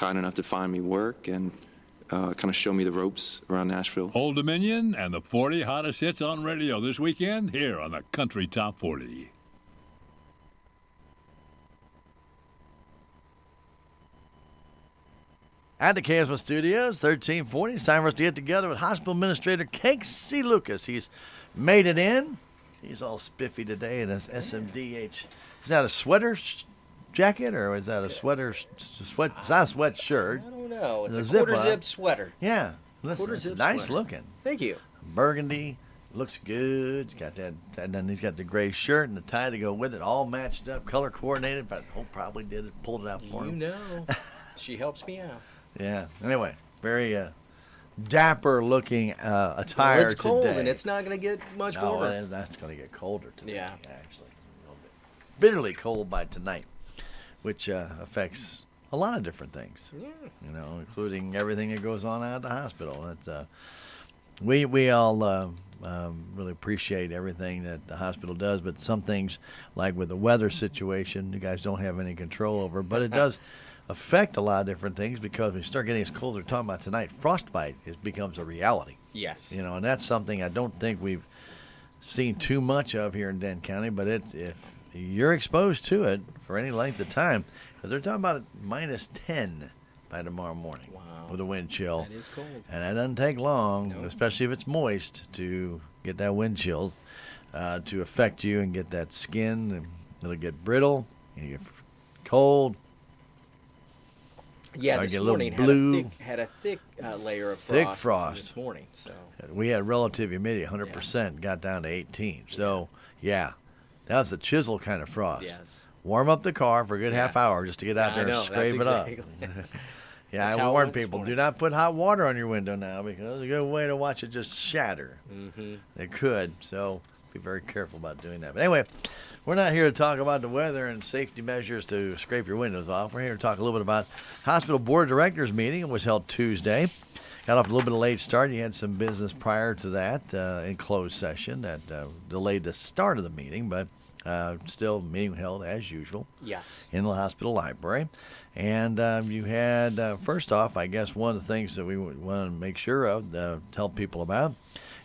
kind enough to find me work and kind of show me the ropes around Nashville. Old Dominion and the 40 hottest hits on radio this weekend here on the Country Top 40. At the KSMO Studios, 1340. It's time for us to get together with Hospital Administrator Kasey Lucas. He's made it in. He's all spiffy today in his SMDH. Is that a sweater jacket or is that a sweater? It's not a sweatshirt. I don't know. It's It's a a quarter zip-up. zip sweater. Yeah. Listen, Quarter it's zip nice sweater. looking. Thank you. Burgundy. Looks good. He's got that, and then he's got the gray shirt and the tie to go with it, all matched up, color coordinated. But Hope probably did it, pulled it out for You him. know, she helps me out. Yeah. Anyway, very dapper looking attire Well, it's cold today. and it's not going to get much warmer. That's going to get colder today. Yeah. Actually, a little bit. Bitterly cold by tonight, which affects a lot of different things. Yeah. You know, including everything that goes on out at the hospital. It's we all really appreciate everything that the hospital does, but some things, like with the weather situation, you guys don't have any control over. But it does affect a lot of different things because when you start getting as cold as we're talking about tonight, frostbite becomes a reality. Yes. You know, and that's something I don't think we've seen too much of here in Denton County. But if you're exposed to it for any length of time, because they're talking about -10 by tomorrow morning. Wow. With a wind chill. That is cold. And that doesn't take long, Nope. especially if it's moist, to get that wind chill to affect you and get that skin. And it'll get brittle, and you get cold. Yeah, Start this getting a little morning blue. had a thick layer of Thick frost, frost. this morning. So We had relative humidity, 100%, got down to 18. So, yeah, that was the chisel kind of frost. yes. Warm up the car for a good half Yes. hour just to get out I there and know, scrape that's it up. exactly- Yeah, That's I how it warn went this people, do morning. not put hot water on your window now because it's a good way to watch it just shatter. Mm-hmm. It could, so be very careful about doing that. But anyway, we're not here to talk about the weather and safety measures to scrape your windows off. We're here to talk a little bit about hospital board of directors meeting. It was held Tuesday. Got off a little bit of a late start. You had some business prior to that in closed session that delayed the start of the meeting, but still meeting held as usual Yes. in the hospital library. And you had, first off, I guess one of the things that we want to make sure of, tell people about,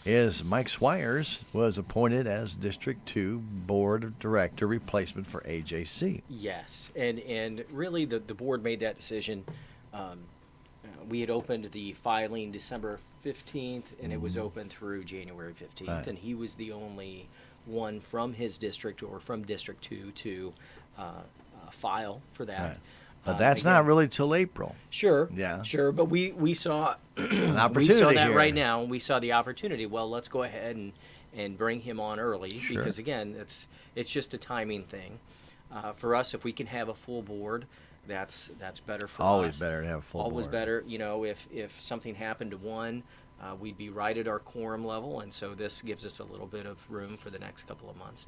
is Mike Swires was appointed as District 2 Board of Director replacement for AJC. Yes, and really the board made that decision. We had opened the filing December 15th, and it was open through January 15th, Right. and he was the only one from his district or from District 2 to file for that. Right. But that's not really till April. Sure. Yeah. Sure, but we saw An opportunity we saw that here. right now, and we saw the opportunity. Well, let's go ahead and bring him on early Sure. because again, it's just a timing thing. For us, if we can have a full board, that's better for us. Always better to have a full Always board. better. You know, if something happened to one, we'd be right at our quorum level, and so this gives us a little bit of room for the next couple of months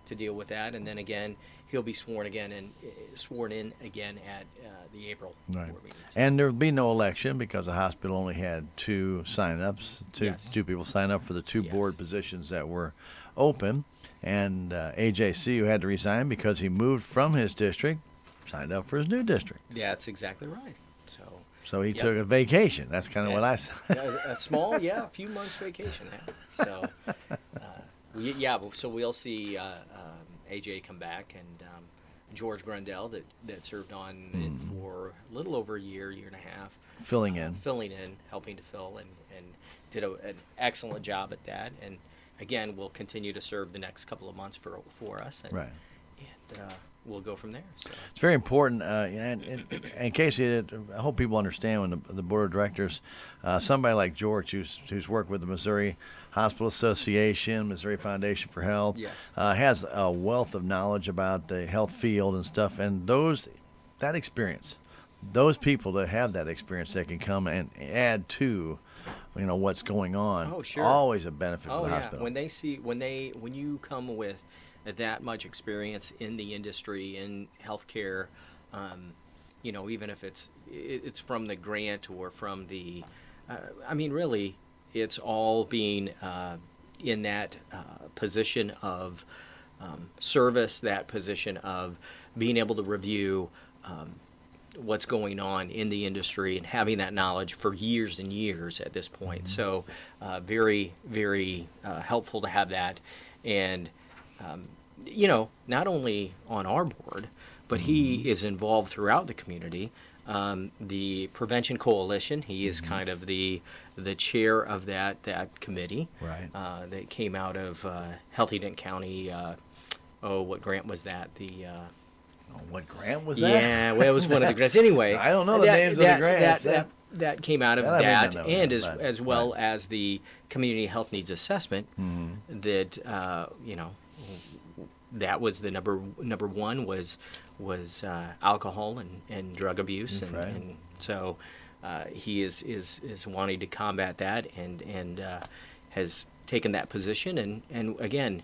to deal with that. And then again, he'll be sworn in again at the April Right. board meeting. And there will be no election because the hospital only had two sign-ups, Yes. two people sign up for the two Yes. board positions that were open. And AJC, who had to resign because he moved from his district, signed up for his new district. Yeah, that's exactly right. So he Yep. took a vacation. That's kind of what I said. A small, a few months vacation. So, so we'll see AJ come back and George Grundell that served on it for a little over a year and a half, Filling in. helping to fill, and did an excellent job at that. And again, will continue to serve the next couple of months for us. And, Right. And we'll go from there. So. It's very important, and Kasey, I hope people understand when the board of directors, somebody like George, who's worked with the Missouri Hospital Association, Missouri Foundation for Health, Yes. has a wealth of knowledge about the health field and stuff, and that experience, those people that have that experience, that can come and add to, what's going on. Oh, sure. Always a benefit for Oh the yeah, hospital. when you come with that much experience in the industry in healthcare, even if it's from the grant or from the, really, it's all being in that position of service, that position of being able to review what's going on in the industry and having that knowledge for years and years at this point. So very, very helpful to have that. And, not only on our board, but he is involved throughout the community. The Prevention Coalition, he is kind of the chair of that committee. Right. That came out of Healthy Dent County. What grant was that? What grant was that? Yeah, well, it was one of the grants. Anyway, I don't know the names of the grants. That came out of That I may that, not know and that, but- as well as the Community Health Needs Assessment. That that was the number one was alcohol and drug abuse, Right. and so he is wanting to combat that, and has taken that position, and again,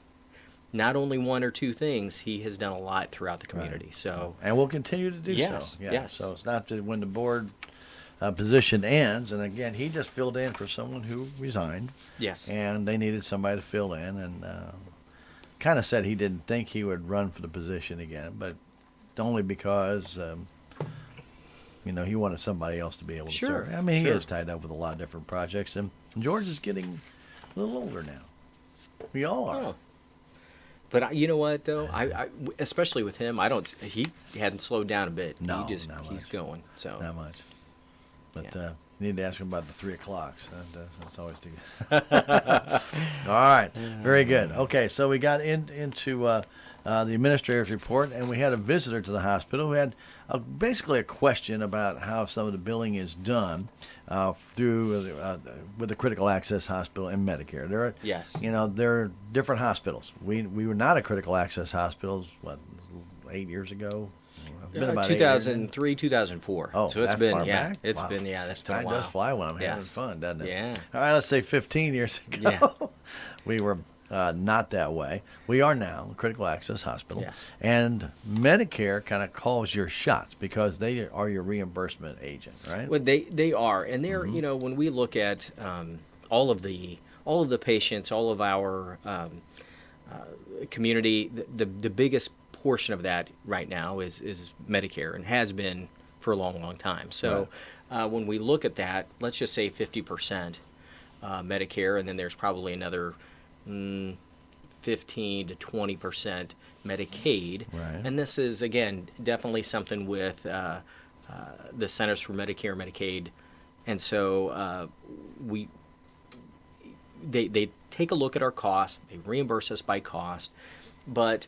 not only one or two things, he has done a lot throughout the community. So And we'll continue to do Yes, so. Yeah. yes. So it's not that when the board position ends, and again, he just filled in for someone who resigned, yes, and they needed somebody to fill in, and kind of said he didn't think he would run for the position again, but only because he wanted somebody else to be able to Sure, serve. I mean, he sure. is tied up with a lot of different projects, and George is getting a little older now. We all are. Oh. But you know what though, I especially with him, he hadn't slowed down a bit. No, he's not much. going. So Not much. But Yeah. you need to ask him about the 3 o'clocks. That's always the All right. Very good. Okay, so we got into the administrator's report, and we had a visitor to the hospital who had basically a question about how some of the billing is done through with the critical access hospital and Medicare. There are, Yes. there are different hospitals. We were not a critical access hospitals, 8 years ago? Been about 8 years now. 2003, 2004. Oh, so it's that been far yeah, back? it's Wow. been that's been a Time while. does fly when I'm having Yes. fun, doesn't it? Yeah. All right, let's say 15 years ago. Yeah. We were not that way. We are now a critical access hospital. Yes. And Medicare kind of calls your shots because they are your reimbursement agent, right? Well, they are, and they're Mm-hmm. when we look at all of the patients, all of our community, the biggest portion of that right now is Medicare, and has been for a long time. So when we look at that, let's just say 50% Medicare, and then there's probably another 15 to 20% Medicaid. Right. And this is again definitely something with the Centers for Medicare and Medicaid, and so they take a look at our costs, they reimburse us by cost, but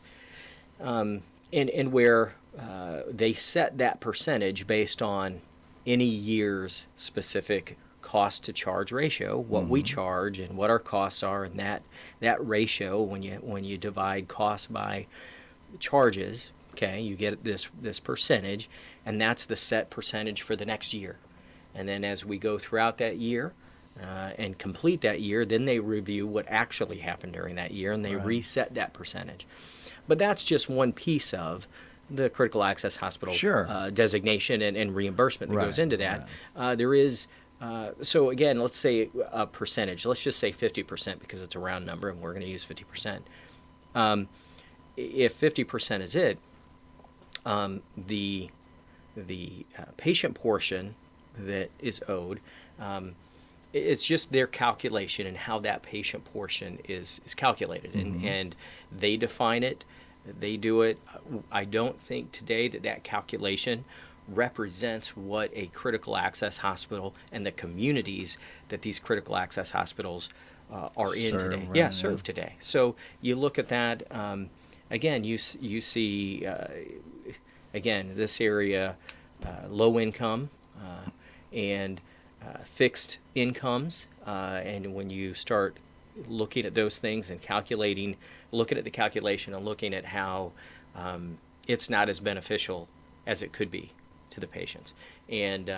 and where they set that percentage based on any year's specific cost to charge ratio, what we charge and what our costs are, and that ratio, when you divide costs by charges, okay, you get this percentage, and that's the set percentage for the next year. And then as we go throughout that year and complete that year, then they review what actually happened during that year, and they reset that percentage. But that's just one piece of the critical access hospital Sure. designation and reimbursement that Right, goes into that. There is, so again, let's say a percentage. Let's just say 50% because it's a round number, and we're going to use 50%. If 50% is it, the patient portion that is owed, it's just their calculation and how that patient portion is calculated, and they define it, they do it. I don't think today that calculation represents what a critical access hospital and the communities that these critical access hospitals are in Serve, today. right, Serve today. So you look at that, again, you see, again, this area, low income and fixed incomes, and when you start looking at those things and looking at the calculation and looking at how it's not as beneficial as it could be to the patients. And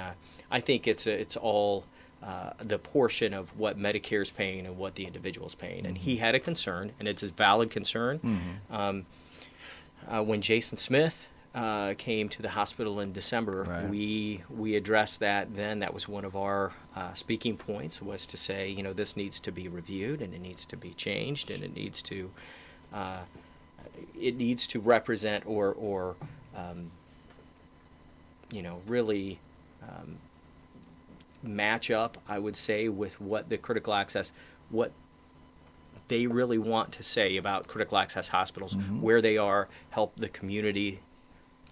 I think it's all the portion of what Medicare is paying and what the individual is paying. And he had a concern, and it's a valid concern. When Jason Smith came to the hospital in December, Right. we addressed that then. That was one of our speaking points, was to say, this needs to be reviewed, and it needs to be changed, and it needs to represent or really match up, I would say, with what the critical access, what they really want to say about critical access hospitals, where they are, help the community.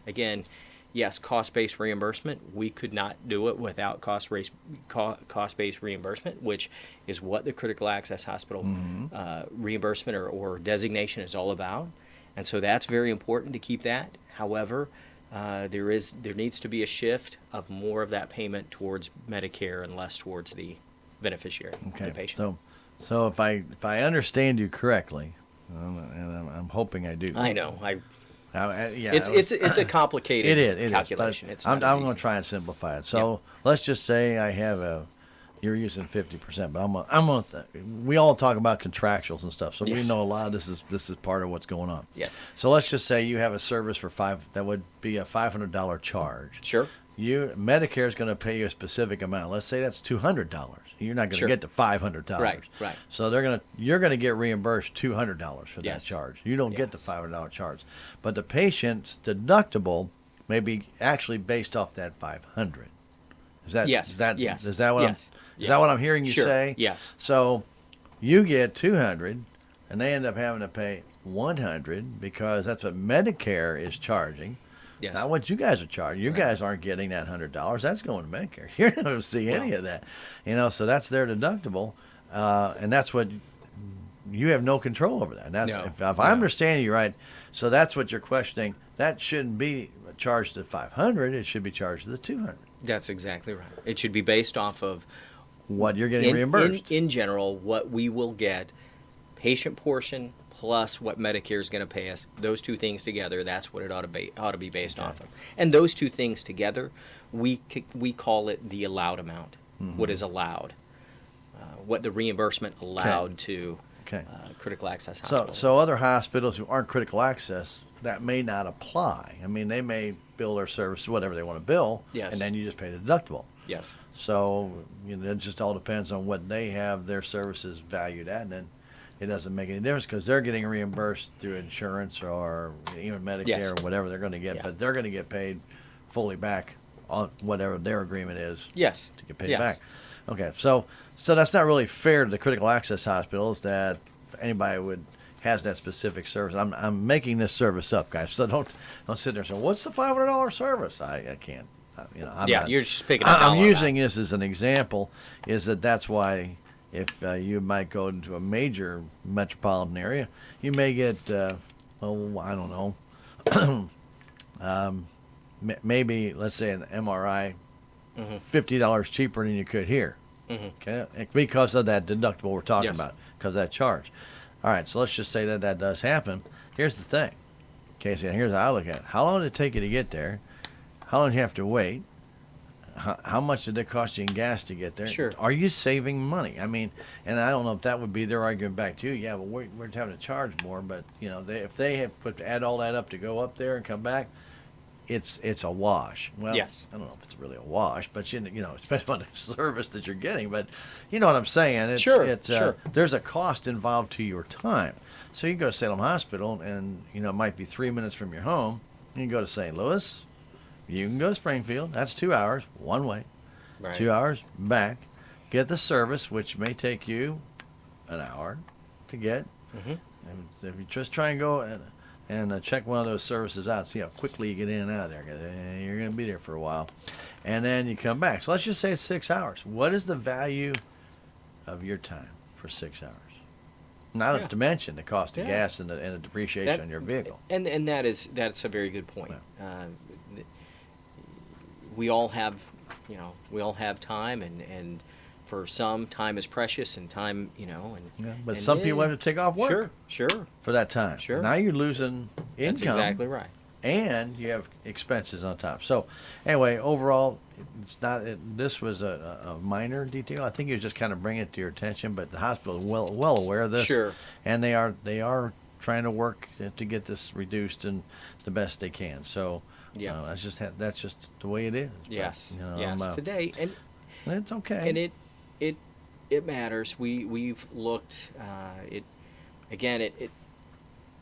Again, yes, cost-based reimbursement. We could not do it without cost-based reimbursement, which is what the critical access hospital reimbursement or designation is all about. And so that's very important to keep that. However, there needs to be a shift of more of that payment towards Medicare and less towards the beneficiary, the patient. So if I understand you correctly, and I'm hoping I do. I know. Yeah, it's a complicated calculation. It is. I'm going to try and simplify it. So let's just say I have you're using 50%, but we all talk about contractuals and stuff, so we know a lot of this is part of what's going on. Yeah. So let's just say you have a service for that would be a $500 charge. Sure. Medicare is going to pay you a specific amount. Let's say that's $200. You're not going to get to $500. Right. So you're going to get reimbursed $200 for that charge. You don't get the $500 charge, but the patient's deductible may be actually based off that $500. Is that yes? Is that what Is that what I'm hearing you say? Yes. So you get $200, and they end up having to pay $100 because that's what Medicare is charging. Yes. Not what you guys are charging. You guys aren't getting that $100. That's going to Medicare. You're not going to see any of that. So that's their deductible, and that's what you have no control over that. And that's if I understand you right. So that's what you're questioning. That shouldn't be charged at $500. It should be charged at the $200. That's exactly right. It should be based off of what you're getting reimbursed. In general, what we will get, patient portion plus what Medicare is going to pay us, those two things together, that's what it ought to be based off of. And those two things together, we call it the allowed amount, what is allowed, what the reimbursement allowed to critical access hospitals. So other hospitals who aren't critical access, that may not apply. I mean, they may bill their service whatever they want to bill, and then you just pay the deductible. Yes. So it just all depends on what they have their services valued at, and then it doesn't make any difference because they're getting reimbursed through insurance or even Medicare or whatever they're going to get, but they're going to get paid fully back on whatever their agreement is. Yes. To get paid back. Okay, so that's not really fair to the critical access hospitals that anybody has that specific service. I'm making this service up, guys. So don't sit there and say, "What's the $500 service?" I can't. You're just picking. I'm using this as an example. That's why. If you might go into a major metropolitan area, you may get, I don't know, maybe, let's say an MRI, $50 cheaper than you could here, okay? Because of that deductible we're talking about, because of that charge. All right, so let's just say that does happen. Here's the thing, Kasey, and here's how I look at it. How long did it take you to get there? How long do you have to wait? How much did it cost you in gas to get there? Sure. Are you saving money? I mean, and I don't know if that would be their argument back to you. Yeah, but we're having to charge more. But if they have add all that up to go up there and come back, it's a wash. Well, yes. I don't know if it's really a wash, but it depends on the service that you're getting. But you know what I'm saying? Sure. There's a cost involved to your time. So you go to Salem Hospital, and it might be 3 minutes from your home. And you go to St. Louis. You can go to Springfield. That's 2 hours, one way. Right. 2 hours back. Get the service, which may take you an hour to get. And if you just try and go and check one of those services out, see how quickly you get in and out of there, 'cause you're going to be there for a while. And then you come back. So let's just say it's 6 hours. What is the value of your time for 6 hours? Not to mention the cost of gas and the depreciation on your vehicle. And that's a very good point. We all have time, and for some, time is precious, and time, but some people have to take off work. Sure. For that time. Sure. Now you're losing income. That's exactly right. And you have expenses on top. So anyway, overall, this was a minor detail. I think you was just kind of bringing it to your attention, but the hospital is well aware of this. Sure. And they are trying to work to get this reduced and the best they can. So that's just the way it is. Yes. But, Today, and it's okay. And it matters. We've looked.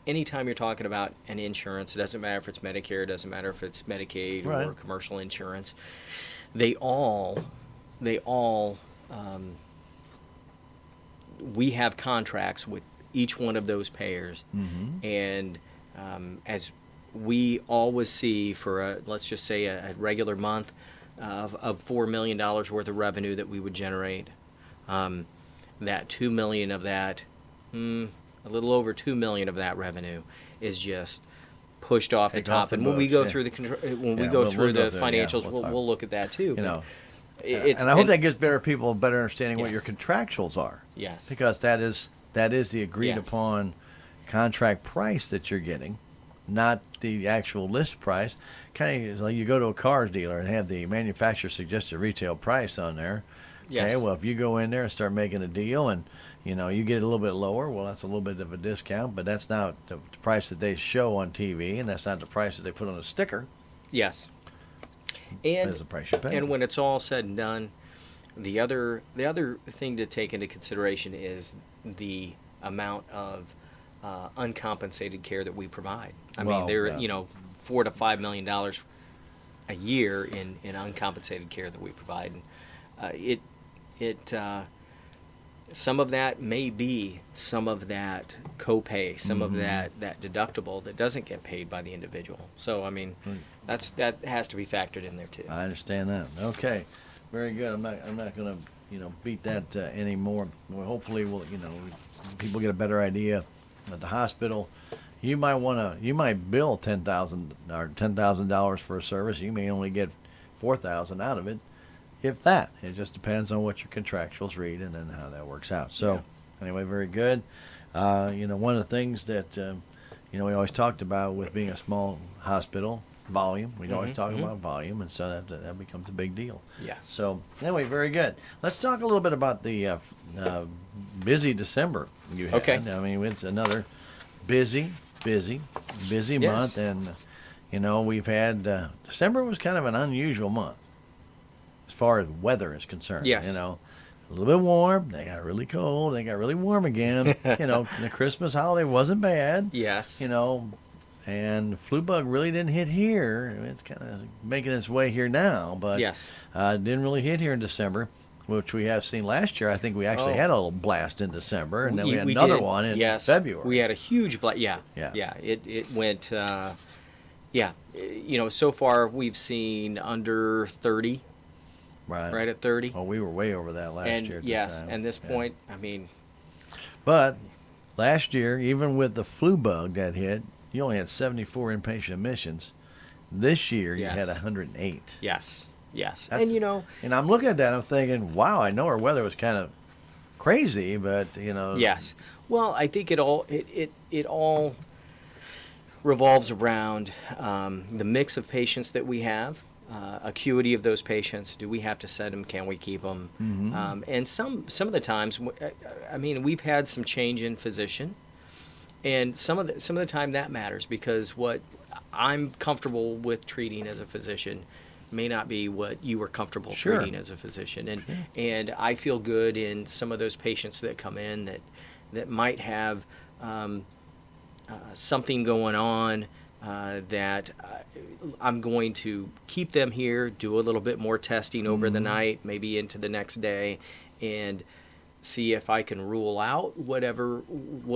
anytime you're talking about an insurance, it doesn't matter if it's Medicare, it doesn't matter if it's Medicaid Right. or commercial insurance, they all, we have contracts with each one of those payers, and as we always see for let's just say a regular month of $4 million worth of revenue that we would generate, that 2 million of that, a little over 2 million of that revenue is just pushed off the Take off top. the And when we books, go yeah. through when we Yeah, go we'll through go the through it, yeah, financials, we'll talk. we'll look at that too. You but know, it's, and I hope that gives people a better understanding what Yes. your contractuals are. Yes. Because that is the agreed Yes. upon contract price that you're getting, not the actual list price. Kind of like you go to a cars dealer and have the manufacturer suggested retail price on there. Yes. Okay, well, if you go in there and start making a deal and you get it a little bit lower, well, that's a little bit of a discount, but that's not the price that they show on TV, and that's not the price that they put on a sticker. Yes. And That's the price you pay. And when it's all said and done, the other thing to take into consideration is the amount of uncompensated care that we provide. I Well, mean, there yeah. $4 to $5 million a year in uncompensated care that we provide. Some of that may be some of that copay, some of that deductible that doesn't get paid by the individual. So I mean, that has to be factored in there too. I understand that. Okay, very good. I'm not going to beat that anymore. Well, hopefully people get a better idea at the hospital. You might bill $10,000 for a service. You may only get $4,000 out of it, if that. It just depends on what your contractuals read and then how that works out. So anyway, very good. One of the things that we always talked about with being a small hospital, volume. We always talk about volume, and so that becomes a big deal. Yes. So anyway, very good. Let's talk a little bit about the busy December you had. Okay. I mean, it's another busy month, and we've had December was kind of an unusual month as far as weather is concerned. Yes. A little bit warm. They got really cold. They got really warm again. The Christmas holiday wasn't bad. Yes. And the flu bug really didn't hit here. It's kind of making its way here now, but Yes. didn't really hit here in December, which we have seen last year. I think we actually had a little blast in December, and then we had another did. one in Yes. February. We had a huge Yeah. It went. So far we've seen under 30, right at 30. Oh, we were way over that last and year. At yes, this time. and this Yeah. point, I mean, But last year, even with the flu bug that hit, you only had 74 inpatient admissions. This year, you had Yes. 108. yes, That's- and And I'm looking at that, I'm thinking, wow, I know our weather was kind of crazy, but yes. Well, I think it all revolves around the mix of patients that we have, acuity of those patients. Do we have to send them? Can we keep them? And some of the times, I mean, we've had some change in physician, and some of the time that matters, because what I'm comfortable with treating as a physician may not be what you were comfortable Sure. treating as a physician, and I feel good in some of those patients that come in that might have something going on, that I'm going to keep them here, do a little bit more testing over the night, maybe into the next day, and see if I can rule out what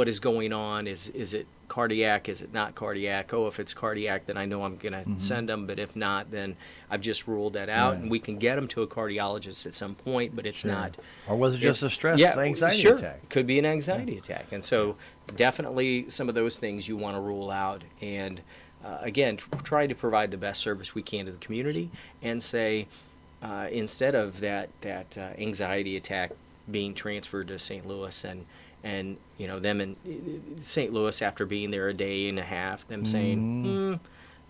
is going on. Is it cardiac? Is it not cardiac? Oh, if it's cardiac, then I know I'm going to send them. But if not, then I've just ruled that out. Right. And we can get them to a cardiologist at some point, but it's Sure. not. Or was it just a stress anxiety sure. attack? Could be an anxiety attack. And so definitely some of those things you want to rule out. And again, try to provide the best service we can to the community, and say, instead of that anxiety attack being transferred to St. Louis, and them in St. Louis after being there a day and a half, them saying,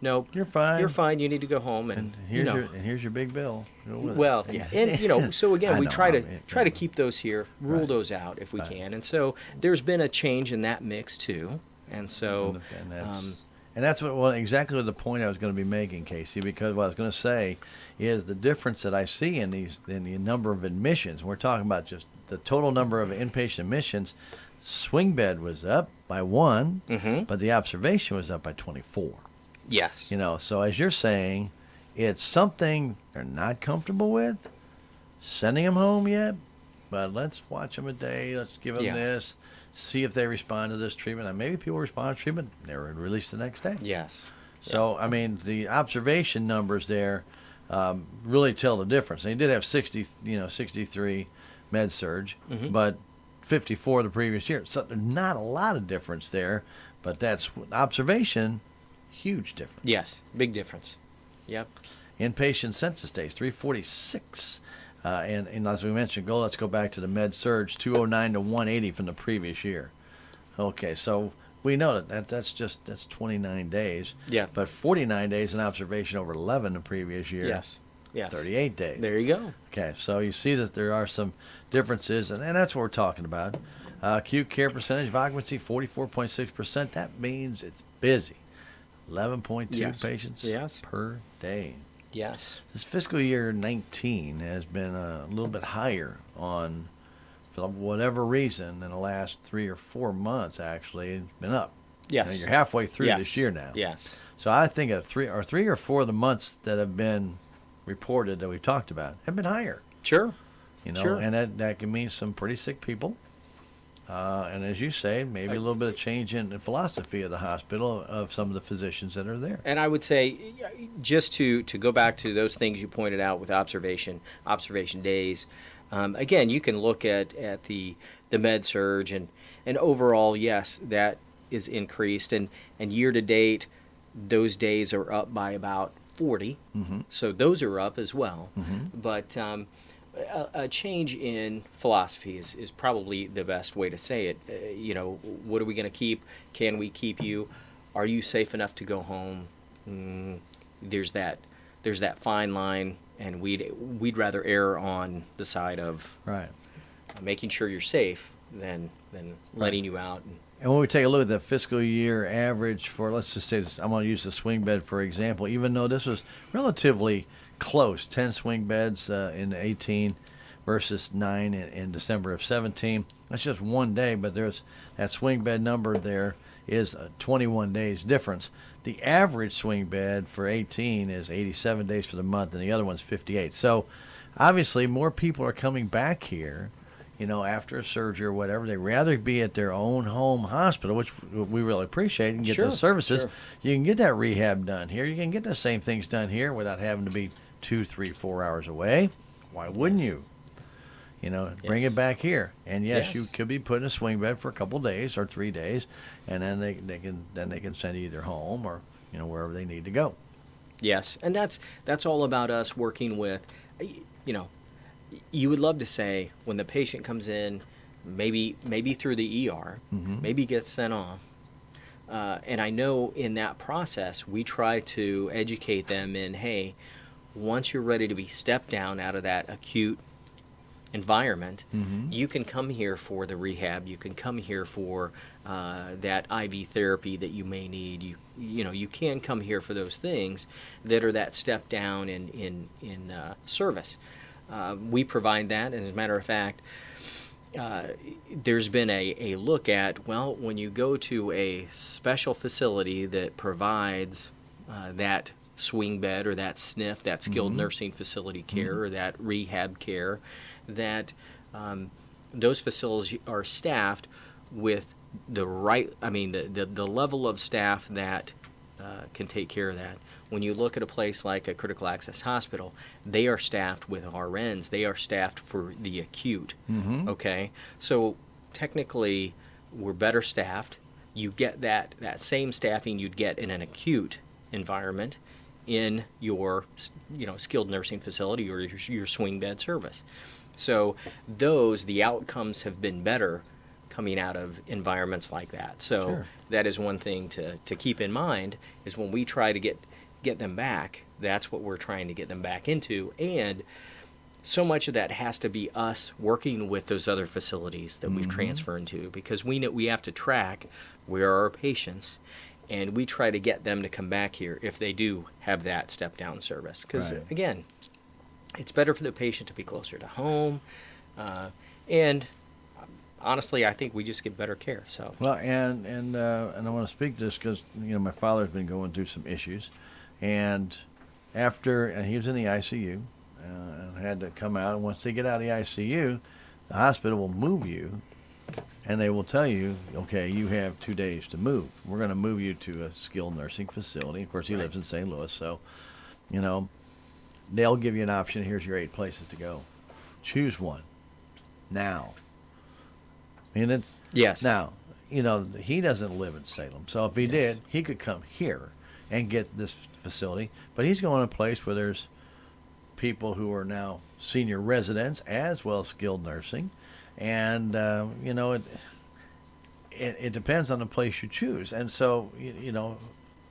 nope, You're fine. You need to go home, and Here's your big bill. Go with it. well, yeah, and so again, I we know, try I to mean, keep those here, rule Right. those out if we Right. can, and so there's been a change in that mix too, and so And that's exactly the point I was going to be making, Kasey, because what I was going to say is the difference that I see in the number of admissions. We're talking about just the total number of inpatient admissions. swing bed was up by 1, Mm-hmm. but the observation was up by 24. Yes. So as you're saying, it's something they're not comfortable with, sending them home yet, but let's watch them a day. Let's give them Yes. this, see if they respond to this treatment. And maybe people respond to treatment, they were released the next day. Yes. So, I mean, the observation numbers there really tell the difference. They did have 63 med surge, Mhm. but 54 the previous year. So there's not a lot of difference there, but that's observation, huge difference. Yes. Big difference. Yep. Inpatient census days, 346. And as we mentioned, let's go back to the med surge, 209 to 180 from the previous year. Okay, so we know that's 29 days. Yeah. But 49 days in observation over 11 the previous year. Yes. Yes. 38 days. There you go. Okay, so you see that there are some differences, and that's what we're talking about. Acute care percentage of occupancy, 44.6%. That means it's busy. 11.2 Yes. patients Yes. per day. Yes. This fiscal year 19 has been a little bit higher for whatever reason in the last 3 or 4 months. Actually, it's been up. Yes. You're halfway through Yes. this year now. Yes. So I think three or four of the months that have been reported that we've talked about have been higher. Sure. Sure. And that can mean some pretty sick people. And as you say, maybe a little bit of change in philosophy of the hospital of some of the physicians that are there. And I would say, just to go back to those things you pointed out with observation days, again, you can look at the med surge and overall, yes, that is increased. And year to date, those days are up by about 40. Mm-hmm. So those are up as well. Mm-hmm. But a change in philosophy is probably the best way to say it. What are we going to keep? Can we keep you? Are you safe enough to go home? There's that fine line, and we'd rather err on the side of Right. making sure you're safe than letting you out. And when we take a look at the fiscal year average for, let's just say, I'm going to use the swing bed for example, even though this was relatively close, 10 swing beds in 18 versus 9 in December of 17. That's just one day, but there's that swing bed number there is 21 days difference. The average swing bed for 18 is 87 days for the month, and the other one's 58. So obviously more people are coming back here, after a surgery or whatever. They'd rather be at their own home hospital, which we really appreciate, and get Sure, those services. sure. You can get that rehab done here. You can get the same things done here without having to be 2, 3, 4 hours away. Why wouldn't Yes. you? Bring Yes. it back here. And yes, you Yes. could be put in a swing bed for a couple days or 3 days, and then they can send you either home or wherever they need to go. Yes, and that's all about us working with, you would love to say when the patient comes in, maybe through the ER, Mhm. maybe gets sent off, and I know in that process we try to educate them in, hey, once you're ready to be stepped down out of that acute environment, Mhm. you can come here for the rehab. You can come here for that IV therapy that you may need. You can come here for those things that are that step down in service. We provide that. As a matter of fact, there's been a look at, well, when you go to a special facility that provides that swing bed or that SNF, that skilled nursing facility care or that rehab care, that those facilities are staffed with the level of staff that can take care of that. When you look at a place like a critical access hospital, they are staffed with RNs. They are staffed for the acute. Mhm. Okay, so technically, we're better staffed. You get that same staffing you'd get in an acute environment in your skilled nursing facility or your swing bed service. So the outcomes have been better coming out of environments like that. So Sure. that is one thing to keep in mind, is when we try to get them back, that's what we're trying to get them back into. And so much of that has to be us working with those other facilities that we've transferred to, because we know we have to track where are our patients, and we try to get them to come back here if they do have that step down service. Because Right. again, it's better for the patient to be closer to home, and honestly, I think we just get better care. So Well, and I want to speak to this because my father's been going through some issues, and and he was in the ICU, and had to come out. And once they get out of the ICU, the hospital will move you, and they will tell you, okay, you have 2 days to move. We're going to move you to a skilled nursing facility. Of course, he lives in St. Louis, so they'll give you an option. Here's your 8 places to go. Choose one now. I mean, it's yes, now, he doesn't live in Salem, so if he did, he could come here and get this facility. But he's going to a place where there's people who are now senior residents as well as skilled nursing, and it depends on the place you choose. And so,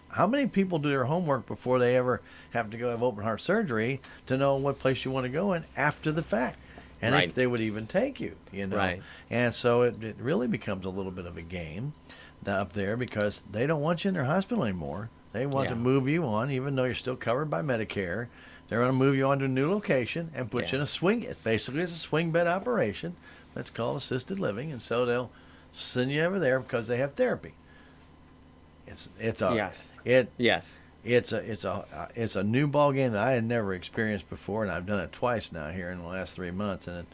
how many people do their homework before they ever have to go have open heart surgery to know what place you want to go in after the fact? And if they would even take you, Right. And so it really becomes a little bit of a game up there because they don't want you in their hospital anymore. They want to move you on, even though you're still covered by Medicare. They're going to move you on to a new location and put you in a swing. It's a swing bed operation. That's called assisted living. And so they'll send you over there because they have therapy. It's a new ball game that I had never experienced before, and I've done it twice now here in the last 3 months. And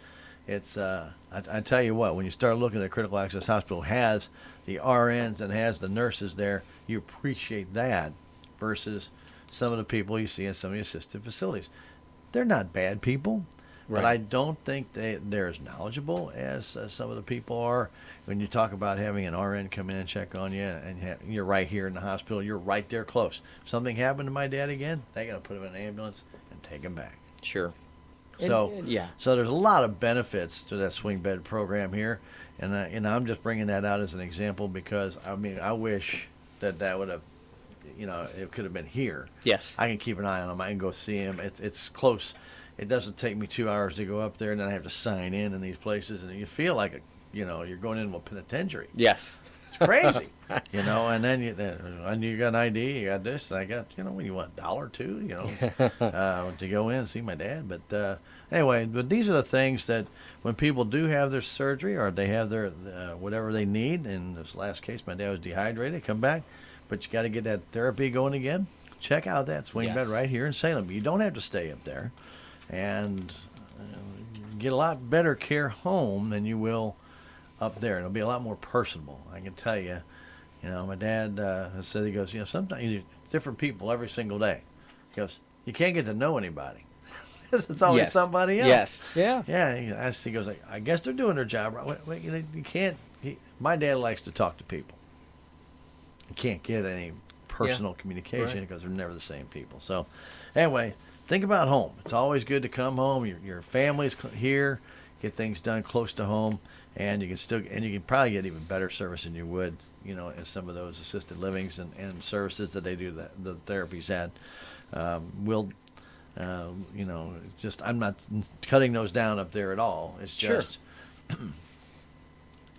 I tell you what, when you start looking at critical access hospital has the RNs and has the nurses there, you appreciate that versus some of the people you see in some of the assisted facilities. They're not bad people, but I don't think they're as knowledgeable as some of the people are. When you talk about having an RN come in and check on you, and you're right here in the hospital, you're right there close. If something happened to my dad again, they got to put him in an ambulance and take him back. sure. So yeah. So there's a lot of benefits to that swing bed program here, and I'm just bringing that out as an example because I wish that would have, it could have been here. Yes. I can keep an eye on him. I can go see him. It's close. It doesn't take me 2 hours to go up there, and then I have to sign in these places, and you feel like you're going into a penitentiary. Yes. It's crazy, And then you got an ID, you got this, and I got what you want, $1 or $2, to go in and see my dad. But anyway, but these are the things that when people do have their surgery or they have their whatever they need. In this last case, my dad was dehydrated. Come back, but you got to get that therapy going again. Check out that swing bed right here in Salem. You don't have to stay up there, and get a lot better care home than you will up there. It'll be a lot more personable, I can tell you. My dad said, he goes, sometimes you different people every single day. He goes, you can't get to know anybody. It's always somebody else. Yes. Yeah. Yeah. He goes, I guess they're doing their job right. Wait, you can't. My dad likes to talk to people. You can't get any personal communication because they're never the same people. So, anyway, think about home. It's always good to come home. Your family's here. Get things done close to home, and you can probably get even better service than you would, in some of those assisted livings and services that they do the therapies at. I'm not cutting those down up there at all. It's just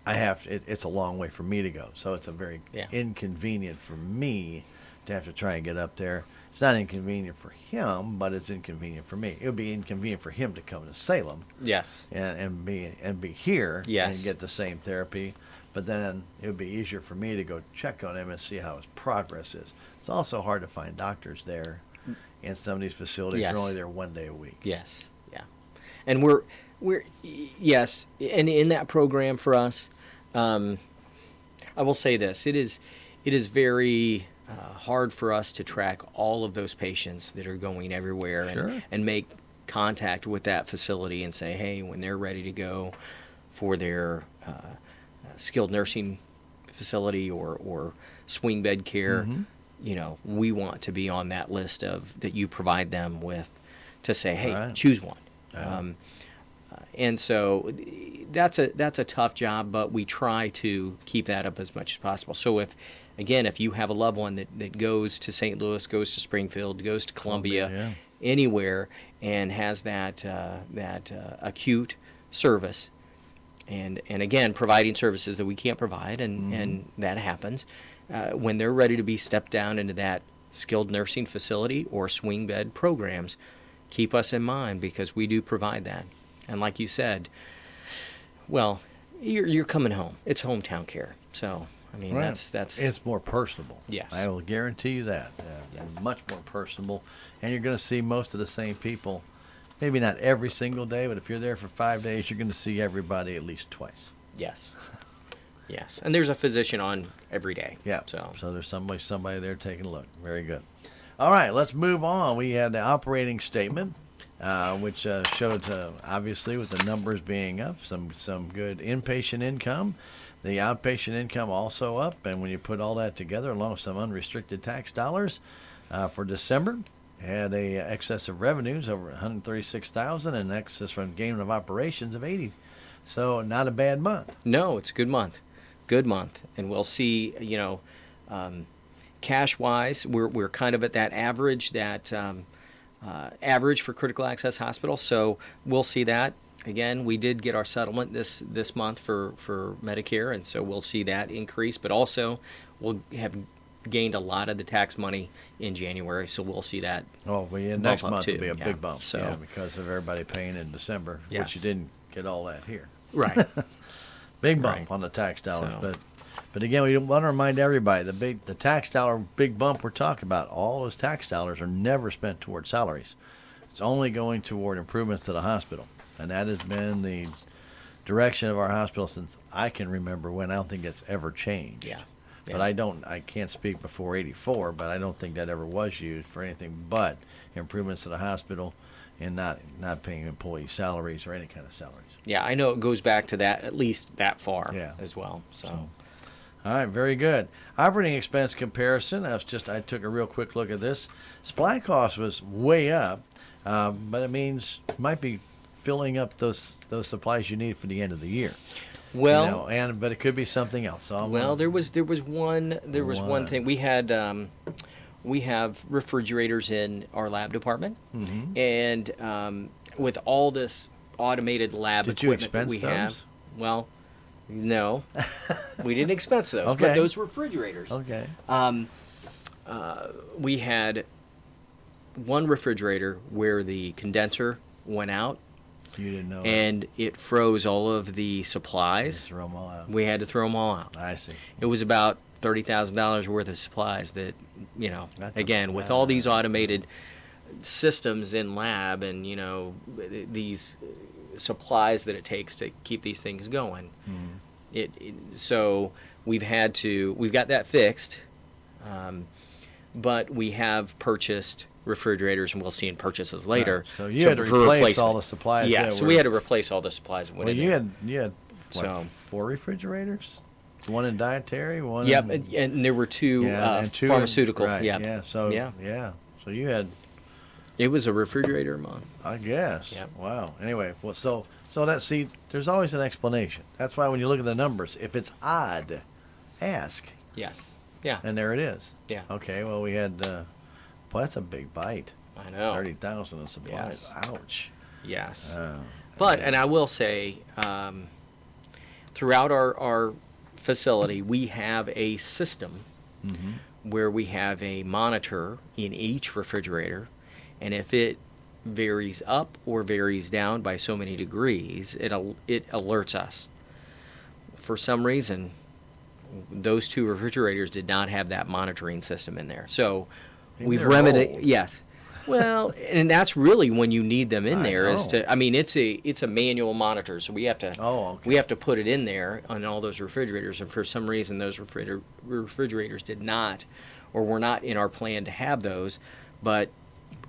it's a long way for me to go, so it's a very inconvenient for me to have to try and get up there. It's not inconvenient for him, but it's inconvenient for me. It would be inconvenient for him to come to Salem, Yes. and be here Yes. and get the same therapy. But then it would be easier for me to go check on him and see how his progress is. It's also hard to find doctors there in some of these facilities. Yes. They're only there 1 day a week. Yes. Yeah. And we're yes, and in that program for us, I will say this: it is very hard for us to track all of those patients that are going everywhere and make contact with that facility and say, hey, when they're ready to go for their skilled nursing facility or swing bed care, we want to be on that list that you provide them with to say, hey, choose one. And so that's a tough job, but we try to keep that up as much as possible. So if you have a loved one that goes to St. Louis, goes to Springfield, goes to Columbia, anywhere, and has that acute service, and again, providing services that we can't provide, and that happens, when they're ready to be stepped down into that skilled nursing facility or swing bed programs, keep us in mind because we do provide that. And like you said, well, you're coming home. It's hometown care. So I mean, Right. that's It's more personable. Yes. I will guarantee you that. Yes. Much more personable, and you're going to see most of the same people. Maybe not every single day, but if you're there for 5 days, you're going to see everybody at least twice. yes, yes. And there's a physician on every day. Yeah. So there's somebody there taking a look. Very good. All right, let's move on. We had the operating statement, which showed obviously with the numbers being up, some good inpatient income. The outpatient income also up, and when you put all that together, along with some unrestricted tax dollars for December, had a excess of revenues over 136,000 and excess from gain of operations of 80. So not a bad month. no, it's a good month, and we'll see. Cash wise, we're kind of at that average average for critical access hospitals. So we'll see that. Again, we did get our settlement this month for Medicare, and so we'll see that increase. But also, we'll have gained a lot of the tax money in January, so we'll see that. Oh, well, yeah, bump next up month will too, be a yeah. big bump. So- yeah, because of everybody paying in December, which Yes. you didn't get all that here. Right. Big bump Right. on the tax dollars, So- but again, we want to remind everybody the tax dollar big bump we're talking about. All those tax dollars are never spent toward salaries. It's only going toward improvements to the hospital, and that has been the direction of our hospital since I can remember. When I don't think it's ever changed. Yeah. But I can't speak before '84, but I don't think that ever was used for anything but improvements to the hospital and not paying employee salaries or any kind of salaries. Yeah, I know it goes back to that, at least that far. Yeah. As well. So. All right, very good. Operating expense comparison. I took a real quick look at this. Supply cost was way up, but it means you might be filling up those supplies you need for the end of the year. Well, but it could be something else. So there was one thing we had. We have refrigerators in our lab department, Mm-hmm. and with all this automated lab Did you equipment that expense we those? have, well, no, we didn't expense those. Okay. But those refrigerators. Okay. We had one refrigerator where the condenser went out You didn't know. and it froze all of the Just supplies. throw them all out. We had to throw them all out. I see. It was about $30,000 worth of supplies that, That's a- again, with all these automated systems in lab and, these supplies that it takes to keep these things going. So we've got that fixed, but we have purchased refrigerators, and we'll see in purchases later. Right. So you had to for replace replacement. all the supplies. Yeah, that so were- we had to replace all the supplies that went Well, in you there. had what, So- 4 refrigerators, one in dietary, one. Yep, in, and there were two, and two in- pharmaceutical. right, Yeah. Yeah. So Yeah. So you had, It was a refrigerator a month. I guess. Yep. Wow. Anyway, well, so there's always an explanation. That's why when you look at the numbers, if it's odd, ask, Yes. Yeah. and there it is. Yeah. Okay. Well, we had. Well, that's a big bite. I know. 30,000 in supplies. Yes. Ouch. Yes. Oh, But, yeah. and I will say, throughout our facility, we have a system Mm-hmm. where we have a monitor in each refrigerator, and if it varies up or varies down by so many degrees, it alerts us. For some reason, those two refrigerators did not have that monitoring system in there. So Maybe we've they're remedied. old. Yes. Well, and that's really when you need them in I there. Is know. to. I mean, it's a manual monitor, so we have to. Oh, okay. We have to put it in there on all those refrigerators, and for some reason, those refrigerators did not, or were not in our plan to have those. But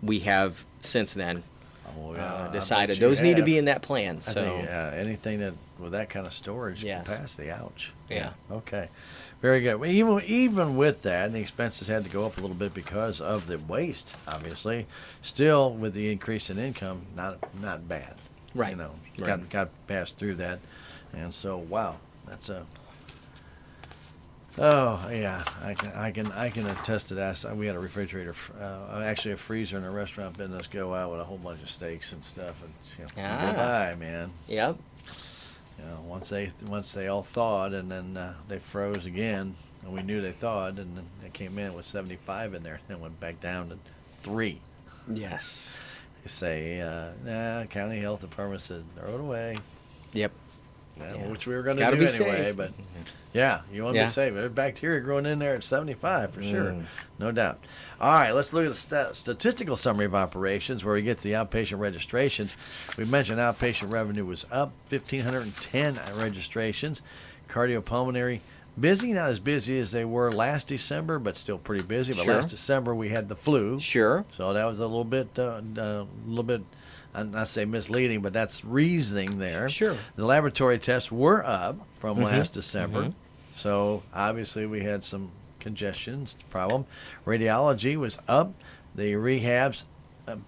we have since then Oh, yeah, I bet decided you those need to have. be in that plan. I So think anything that with that kind of storage Yes. capacity, ouch. Yeah. Okay. Very good. Well, even with that, the expenses had to go up a little bit because of the waste. Obviously, still with the increase in income, not bad. Right. You know, Right. got passed through that, and so wow, that's a. Oh yeah, I can attest to that. So we had a refrigerator, actually a freezer in the restaurant business go out with a whole bunch of steaks and stuff, and goodbye, man. Yep. You know, once they all thawed, and then they froze again, and we knew they thawed, and then they came in with 75 in there, and then went back down to 3. Yes. They say, county health department said throw it away. Yep. which we were going to Gotta do be anyway. safe. But yeah, you want to Yeah. be safe. There's bacteria growing in there at 75 for sure, no doubt. All right, let's look at the statistical summary of operations where we get to the outpatient registrations. We mentioned outpatient revenue was up 1,510 registrations. Cardiopulmonary busy, not as busy as they were last December, but still pretty busy. But Sure. last December we had the flu, Sure. so that was a little bit, I say misleading, but that's reasoning there. Sure. The laboratory tests were up from last December, so obviously we had some congestions problem. Radiology was up. The rehabs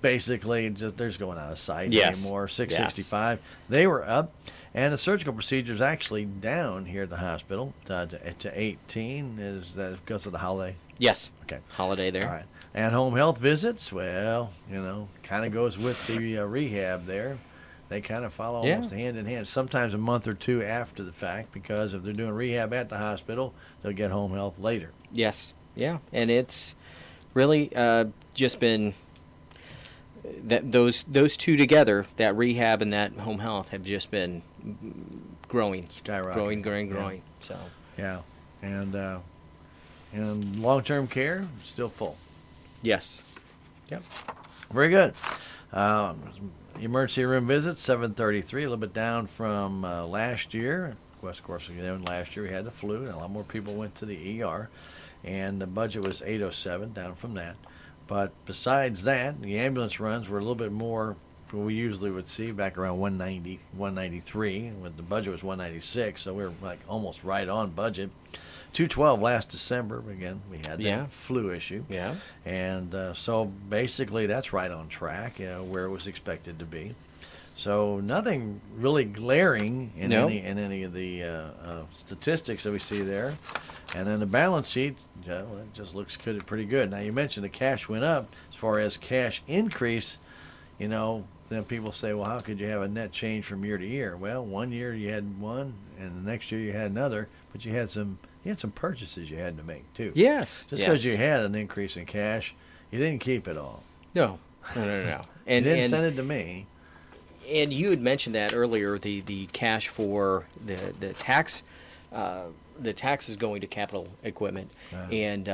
basically just they're just going out of sight Yes. anymore. 665, they were up, and the surgical procedures actually down here at the hospital to 18. Is that because of the holiday? Yes. Okay. Holiday there. All right. And home health visits, well, kind of goes with the rehab there. They kind of follow Yeah. almost hand in hand, sometimes a month or two after the fact, because if they're doing rehab at the hospital, they'll get home health later. Yes. Yeah. And it's really just been that those two together, that rehab and that home health, have just been growing, Skyrocketing. growing. So Yeah. And long-term care, still full. yes. Yep. Very good. Emergency room visits, 733, a little bit down from last year. Of course, last year we had the flu, and a lot more people went to the ER, and the budget was 807, down from that. But besides that, the ambulance runs were a little bit more than we usually would see, back around 190, 193, when the budget was 196, so we were like almost right on budget. 212 last December. Again, we had Yeah. that flu issue. Yeah. And so basically that's right on track, where it was expected to be. So nothing really glaring in No. any of the statistics that we see there. And then the balance sheet, it just looks pretty good. Now you mentioned the cash went up. As far as cash increase, then people say, well, how could you have a net change from year to year? Well, one year you had one, and the next year you had another, but you had some purchases you had to make too. Yes. Just because you had an increase in cash, you didn't keep it all. No. No. You And didn't send it to me. And you had mentioned that earlier, the cash for the tax, the taxes going to capital equipment. And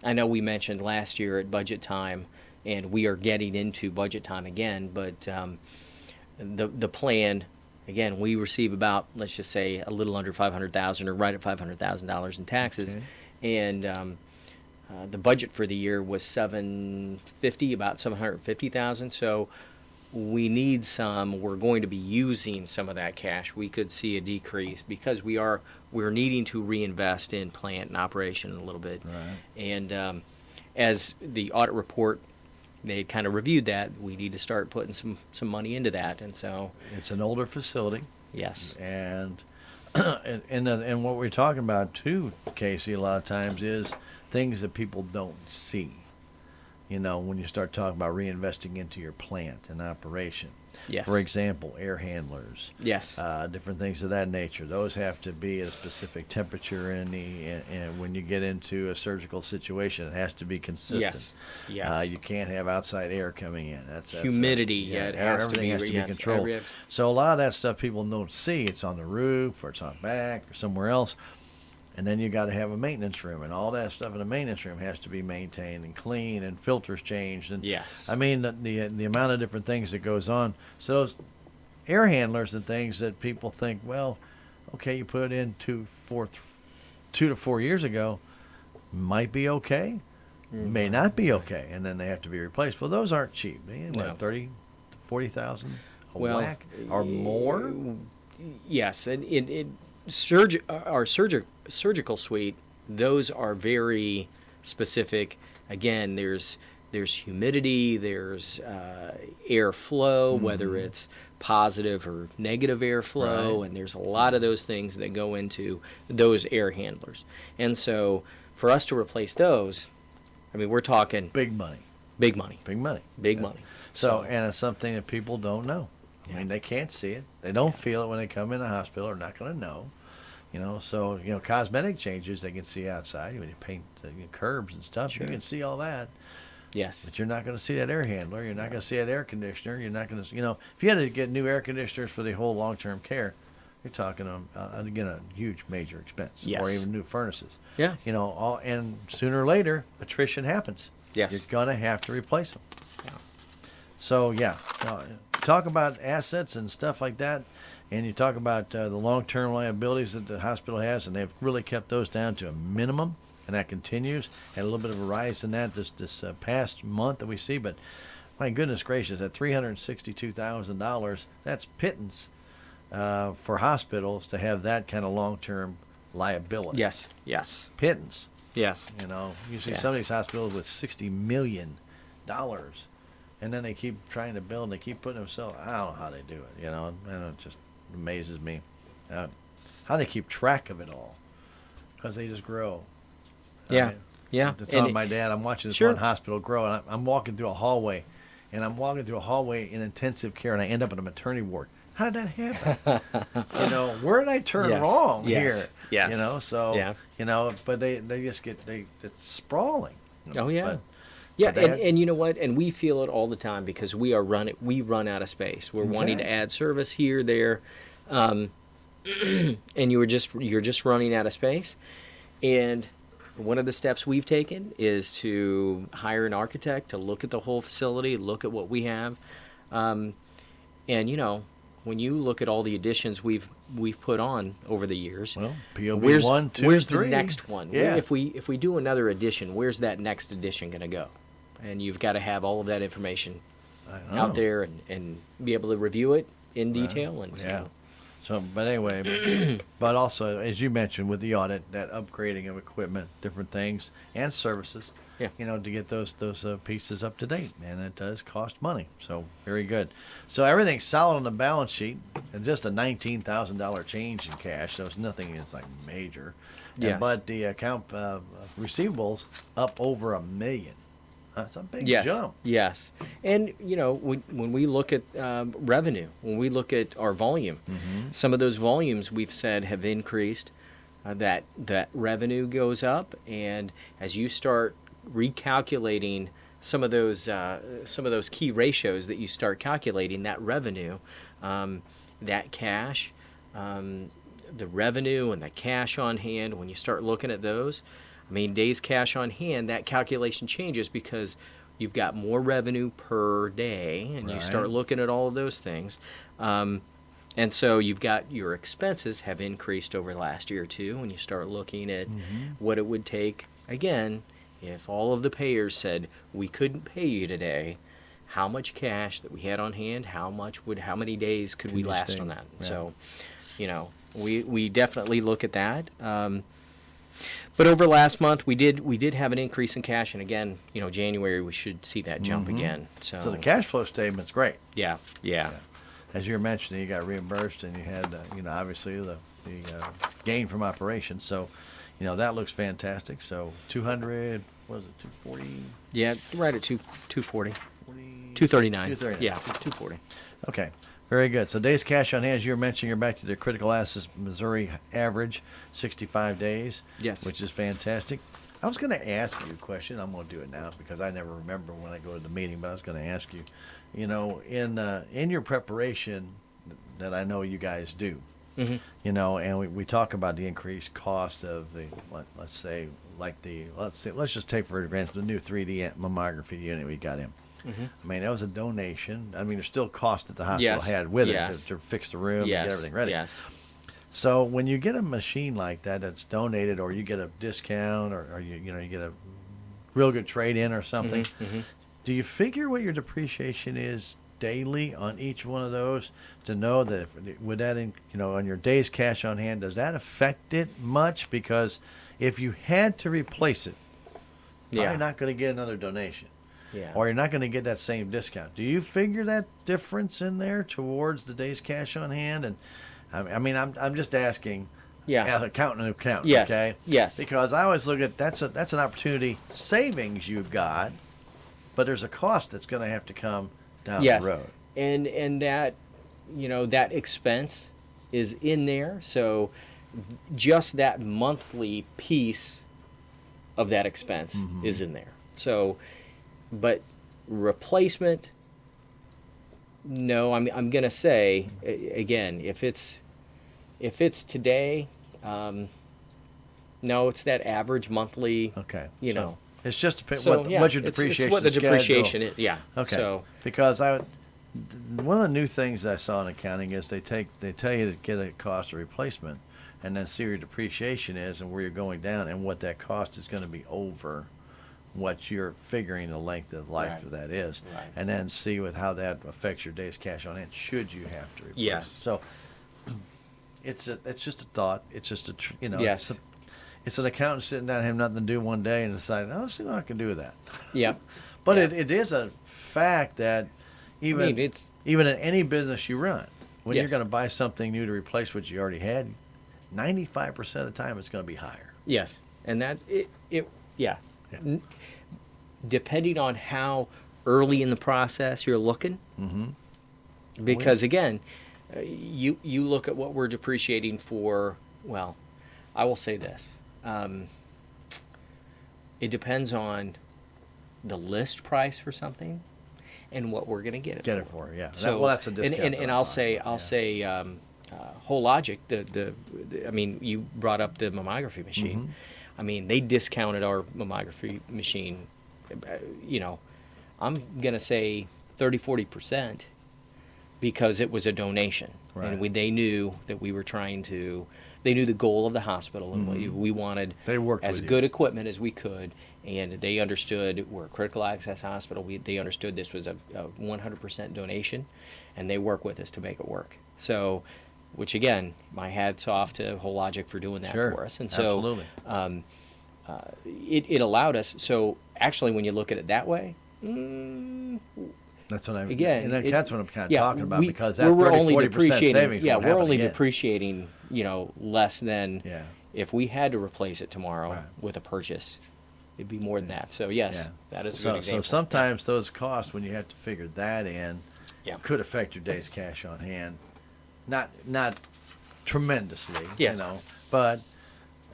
I know we mentioned last year at budget time, and we are getting into budget time again, but the plan, again, we receive about, let's just say, a little under $500,000 or right at $500,000 in taxes. Okay. And the budget for the year was about $750,000. So we need we're going to be using some of that cash. We could see a decrease because we're needing to reinvest in plant and operation a little bit. Right. And as the audit report, they kind of reviewed that, we need to start putting some money into that. And so, It's an older facility, yes. and and what we're talking about too, Casey, a lot of times is things that people don't see. When you start talking about reinvesting into your plant and operation. Yes. For example, air handlers. Yes. Different things of that nature. Those have to be at a specific temperature, and when you get into a surgical situation, it has to be consistent. Yes. Yes. You can't have outside air coming in. That's Humidity, yeah, it has to everything be, has to be yes, controlled. So a lot of that stuff people don't see. It's on the roof, or it's on back, or somewhere else. And then you got to have a maintenance room, and all that stuff in the maintenance room has to be maintained and clean, and filters changed. And Yes. I mean the amount of different things that goes on. So those air handlers and things that people think, well, okay, you put it in 2 to 4 years ago, might be okay, may not be okay, and then they have to be replaced. Well, those aren't cheap. No. 30 to 40,000 a Well, whack or more. Yes, and our surgical suite, those are very specific. Again, there's humidity, there's airflow, whether it's positive or negative airflow, Right. and there's a lot of those things that go into those air handlers. And so, for us to replace those, I mean, we're talking Big money. big money, Big money. big Yeah. money. So, and it's something that people don't know. I mean, they can't see it. They don't feel it when they come in the hospital. They're not going to know. So, cosmetic changes they can see outside. When you paint the curbs and stuff, Sure. you can see all that. Yes. But you're not going to see that air handler. You're not going to see that air conditioner. You're not going to, if you had to get new air conditioners for the whole long-term care, you're talking again a huge major expense, Yes. or even new furnaces. Yeah. You know, and sooner or later attrition happens. Yes. You're gonna have to replace them. Yeah. So yeah, talk about assets and stuff like that, and you talk about the long-term liabilities that the hospital has, and they've really kept those down to a minimum, and that continues. Had a little bit of a rise in that this past month that we see, but my goodness gracious, at $362,000, that's pittance for hospitals to have that kind of long-term liability. Yes. Yes. Pittance. Yes. You know, you see Yeah. some of these hospitals with $60 million, and then they keep trying to build, and they keep putting themselves. I don't know how they do it. You know, and it just amazes me how they keep track of it all, because they just grow. Yeah. I mean, Yeah. to And tell it- my dad, I'm watching this Sure. one hospital grow, and I'm walking through a hallway, in intensive care, and I end up in a maternity ward. How did that happen? You know, where did I turn Yes. wrong Yes. here? Yes. You know, so Yeah. you know, but they just it's sprawling. You know, Oh yeah. but- Yeah, but they- and you know what? And we feel it all the time because we run out of space. We're wanting to Exactly. add service here, there, and you're just running out of space. And one of the steps we've taken is to hire an architect to look at the whole facility, look at what we have, and you know, when you look at all the additions we've put on over the years, Well, POB where's 1, 2, where's 3. the next one? Yeah. If we do another addition, where's that next addition going to go? And you've got to have all of that information I know. out there and be able to review it in detail. And Yeah. So, but anyway, but also, as you mentioned with the audit, that upgrading of equipment, different things, and services, Yeah. you know, to get those pieces up to date, and it does cost money. So, very good. So everything's solid on the balance sheet, and just a $19,000 change in cash. So it's nothing is like major. And- Yes. but the account receivables up over $1 million. That's a big yes, jump. yes. And you know, when we look at revenue, when we look at our volume, some of those volumes we've said have increased. That revenue goes up, and as you start recalculating some of those key ratios that you start calculating, that revenue, that cash, the revenue and the cash on hand, when you start looking at those, I mean, days cash on hand, that calculation changes because you've got more revenue per day, and you start Right. looking at all of those things. And so you've got your expenses have increased over last year too, and you start looking at what it would take, again, if all of the payers said, we couldn't pay you today, how much cash that we had on hand, how many days could we you last stay? on that? Yeah. So, you know, we definitely look at that. But over last month, we did have an increase in cash, and again, you know, January we should see that jump again. So, So the cash flow statement's great. yeah. As you were mentioning, you got reimbursed, and you had, you know, obviously the gain from operations. So, you know, that looks fantastic. So 200, what is it, 240? Yeah, right at 240. 40? 239. 239. Yeah, 240. Okay, very good. So days cash on hand, as you were mentioning, you're back to the critical assets Missouri average, 65 days. Yes. Which is fantastic. I was going to ask you a question. I'm going to do it now because I never remember when I go to the meeting, but I was going to ask you, you know, in your preparation that I know you guys do, you know, and we talk about the increased cost of the, let's just take for granted the new 3D mammography unit we got in. I mean, that was a donation. I mean, there's still cost that the hospital Yes. had with Yes. it to fix the room Yes. and get everything ready. Yes. So when you get a machine like that that's donated, or you get a discount, or you get a real good trade in or something, do you figure what your depreciation is daily on each one of those to know that would that on your days cash on hand, does that affect it much? Because if you had to replace it, Yeah. you're not going to get another donation. Yeah. Or you're not going to get that same discount. Do you figure that difference in there towards the days cash on hand? And I mean, I'm just asking. Yeah. As accountant, Yes. okay. Yes. Because I always look at that's an opportunity savings you've got, but there's a cost that's going to have to come down Yes. the road. And that, you know, that expense is in there. So just that monthly piece of that expense is in there. So, but replacement, no, I'm going to say, again, if it's If it's today, no, it's that average monthly. Okay. You So know. it's just So what yeah, your it's depreciation what the schedule. depreciation is. Yeah. Okay. So Because one of the new things I saw in accounting is they tell you to get a cost of replacement, and then see where your depreciation is and where you're going down, and what that cost is going to be over what you're figuring the length of life Right. of that is, Right. and then see how that affects your days cash on hand should you have to replace Yes. it. So it's just a thought. It's just Yes. it's an accountant sitting down having nothing to do one day and deciding, oh, let's see what I can do with that. yeah. But Yeah. it is a fact that even it's even in any business you run, when you're Yes. going to buy something new to replace what you already had, 95% of the time it's going to be higher. yes, and that's it. Yeah. Yeah. Depending on how early in the process you're looking, Mm-hmm. because again, you look at what we're depreciating for. Well, I will say this: it depends on the list price for something and what we're going to get it Get it for. for, yeah. So, That's a discount. and that and I'm I'll talking say about, I'll yeah. say whole logic. I mean, you brought up the mammography machine. Mhm. I mean, they discounted our mammography machine. I'm gonna say 30-40% because it was a donation, Right. and they knew that we were trying to. They knew the goal of the hospital, and we wanted They worked as with you. good equipment as we could, and they understood we're a critical access hospital. They understood this was a 100% donation, and they work with us to make it work. So, which again, my hat's off to Whole Logic for doing that Sure. for us. And so, Absolutely. it allowed us. So actually, when you look at it that way, That's what again, that's what I'm kind of talking about, because that we're 30, only 40% depreciating. savings Yeah, won't we're happen only again. depreciating. Less than Yeah. if we had to replace it tomorrow Right. with a purchase. It'd be more than that. So yes, Yeah. that is a So, good example. so sometimes those costs, when you have to figure that in, Yeah. could affect your days cash on hand. Not tremendously, Yes. but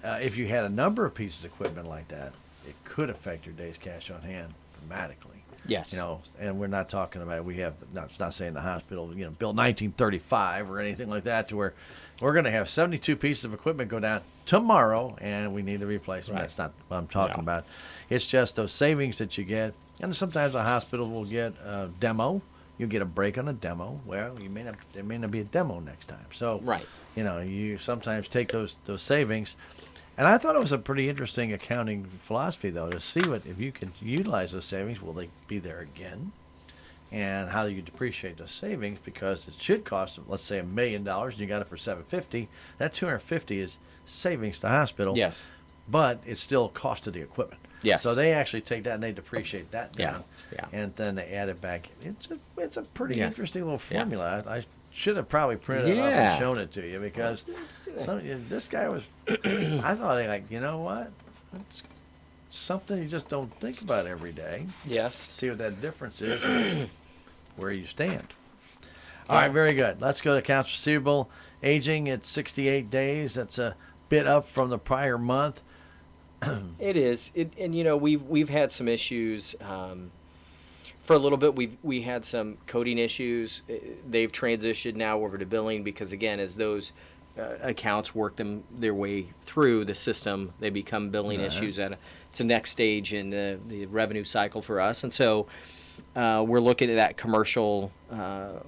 if you had a number of pieces of equipment like that, it could affect your days cash on hand dramatically. Yes. And we're not talking about, it's not saying the hospital, built 1935 or anything like that, to where we're going to have 72 pieces of equipment go down tomorrow and we need to replace them. Right. That's not what I'm talking No. about. It's just those savings that you get. And sometimes a hospital will get a demo. You get a break on a demo. Well, there may not be a demo next time. So, Right. You sometimes take those savings. And I thought it was a pretty interesting accounting philosophy, though, to see if you can utilize those savings, will they be there again? And how do you depreciate those savings? Because it should cost, let's say, $1 million, and you got it for $750. That $250 is savings to the hospital. Yes. But it's still cost of the equipment. Yes. So they actually take that and they depreciate that Yeah, down. yeah. And then they add it back. It's a pretty Yes. interesting little Yeah. formula. I should have probably printed it up Yeah. and shown it to you, because this guy was. I thought, you know what? It's something you just don't think about every day. Yes. See what that difference is and where you stand. All right, very good. Let's go to accounts receivable. Aging at 68 days. That's a bit up from the prior month. It is. We've had some issues. For a little bit, we had some coding issues. They've transitioned now over to billing because, again, as those accounts work their way through the system, they become billing issues. It's the next stage in the revenue cycle for us. And so we're looking at that commercial.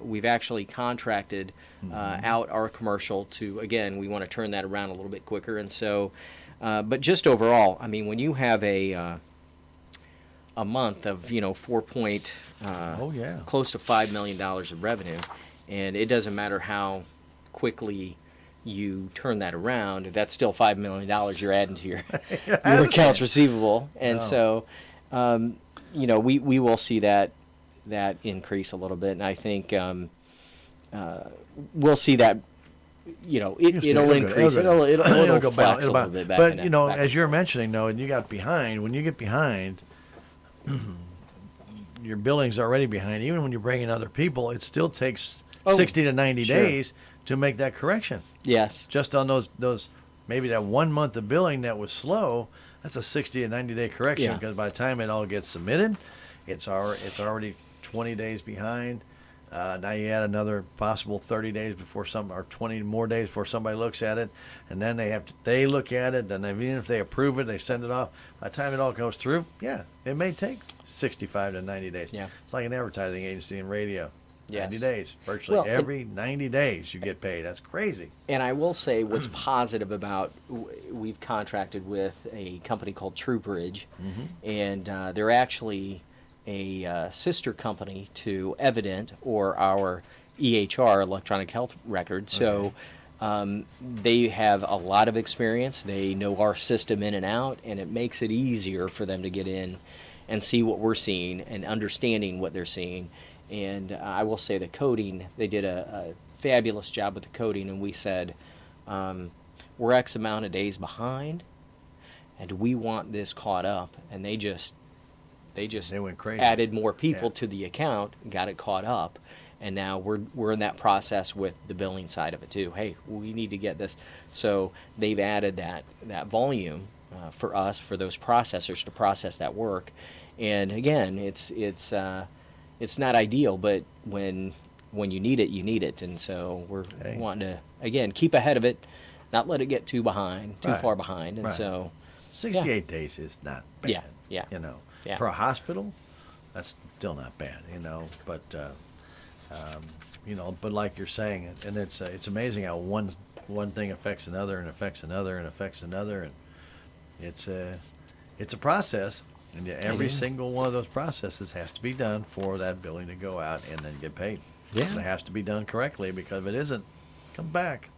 We've actually contracted out our commercial to, again, we want to turn that around a little bit quicker. And so, but just overall, I mean, when you have a month of close to $5 million of revenue, and it doesn't matter how quickly you turn that around, that's still $5 million you're adding to your accounts receivable. And so we will see that increase a little bit, and I think we'll see that it'll increase. It'll go flex back. a little bit back. But back as you're mentioning, though, and you got behind. When you get behind, your billing's already behind. Even when you bring in other people, it still takes 60 to 90 sure. days to make that correction. Yes. Just on those maybe that 1 month of billing that was slow, that's a 60 to 90 day correction, Yeah. because by the time it all gets submitted, it's already 20 days behind. Now you add another possible 30 days before or 20 more days before somebody looks at it, and then they look at it, and even if they approve it, they send it off. By the time it all goes through, yeah, it may take 65 to 90 days. Yeah. It's like an advertising agency in radio. Yes. 90 days. Virtually Well, every 90 days you get paid. That's crazy. And I will say what's positive about we've contracted with a company called TrueBridge, and they're actually a sister company to Evident or our EHR, Electronic Health Record. So they have a lot of experience. They know our system in and out, and it makes it easier for them to get in and see what we're seeing and understanding what they're seeing. And I will say the coding, they did a fabulous job with the coding, and we said, we're X amount of days behind, and we want this caught up. And they just They went crazy. added more people Yeah. to the account, got it caught up, and now we're in that process with the billing side of it too. Hey, we need to get this. So they've added that volume for us, for those processors to process that work. And again, it's not ideal, but when you need it, and so we're Hey. wanting to again keep ahead of it, not let it get too Right. far behind, and Right. so 68 days is not bad. Yeah, yeah. You know, Yeah. for a hospital, that's still not bad. You know, but but like you're saying, and it's amazing how one thing affects another and affects another and affects another, and it's a process, and every is. single one of those processes has to be done for that billing to go out and then get paid. Yeah. And it has to be done correctly, because if it isn't, come back.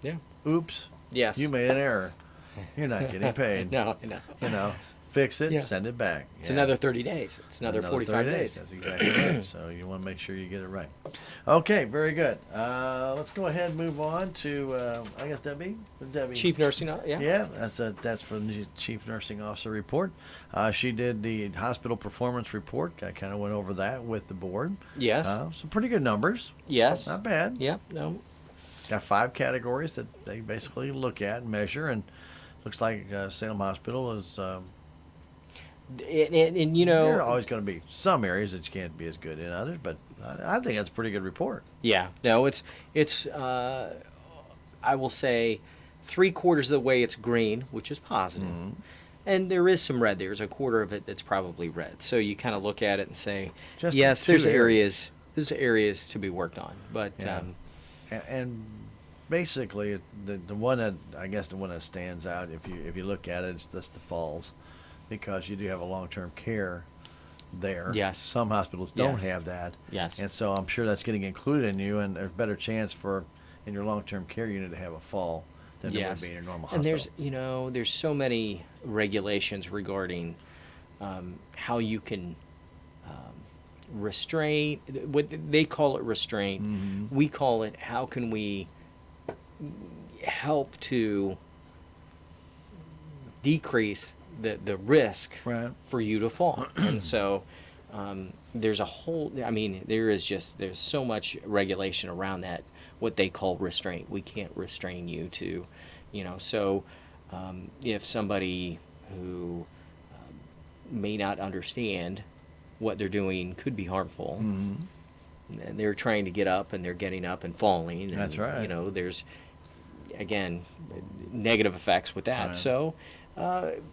yeah, Oops. yes, You made an error. You're not getting paid. no, You know, fix it, Yeah. send it back. it's Yeah. another 30 days. It's another 45 30 days. That's exactly right. So you want to make sure you get it right. Okay, very good. Let's go ahead and move on to, I guess, Debbie. Chief nursing, yeah. Yeah, that's from the Chief Nursing Officer report. She did the hospital performance report. I kind of went over that with the board. Yes. Some pretty good numbers. Yes. Not bad. Yep. No. Got 5 categories that they basically look at and measure, and looks like Salem Hospital is. And you know. There are always going to be some areas that you can't be as good in others, but I think that's a pretty good report. Yeah. No. It's. I will say, 3/4 of the way it's green, which is positive. And there is some red. There's a quarter of it that's probably red. So you kind of look at it and say, Just yes, two there's areas. areas to be worked on. But Yeah. And basically, the one that I guess the one that stands out, if you look at it, it's just the falls, because you do have a long-term care there. Yes. Some hospitals don't Yes. have that. Yes. And so I'm sure that's getting included in you, and there's a better chance in your long-term care unit to have a fall than there would be in your normal and hospital. there's so many regulations regarding how you can restrain. What they call it restraint, we call it how can we help to decrease the risk Right. for you to fall. And so there's a whole, I mean, there's so much regulation around that, what they call restraint. We can't restrain you to, so if somebody who may not understand what they're doing could be harmful, and they're trying to get up and they're getting up and falling. And, That's right. There's, again, negative effects with that. Right. So,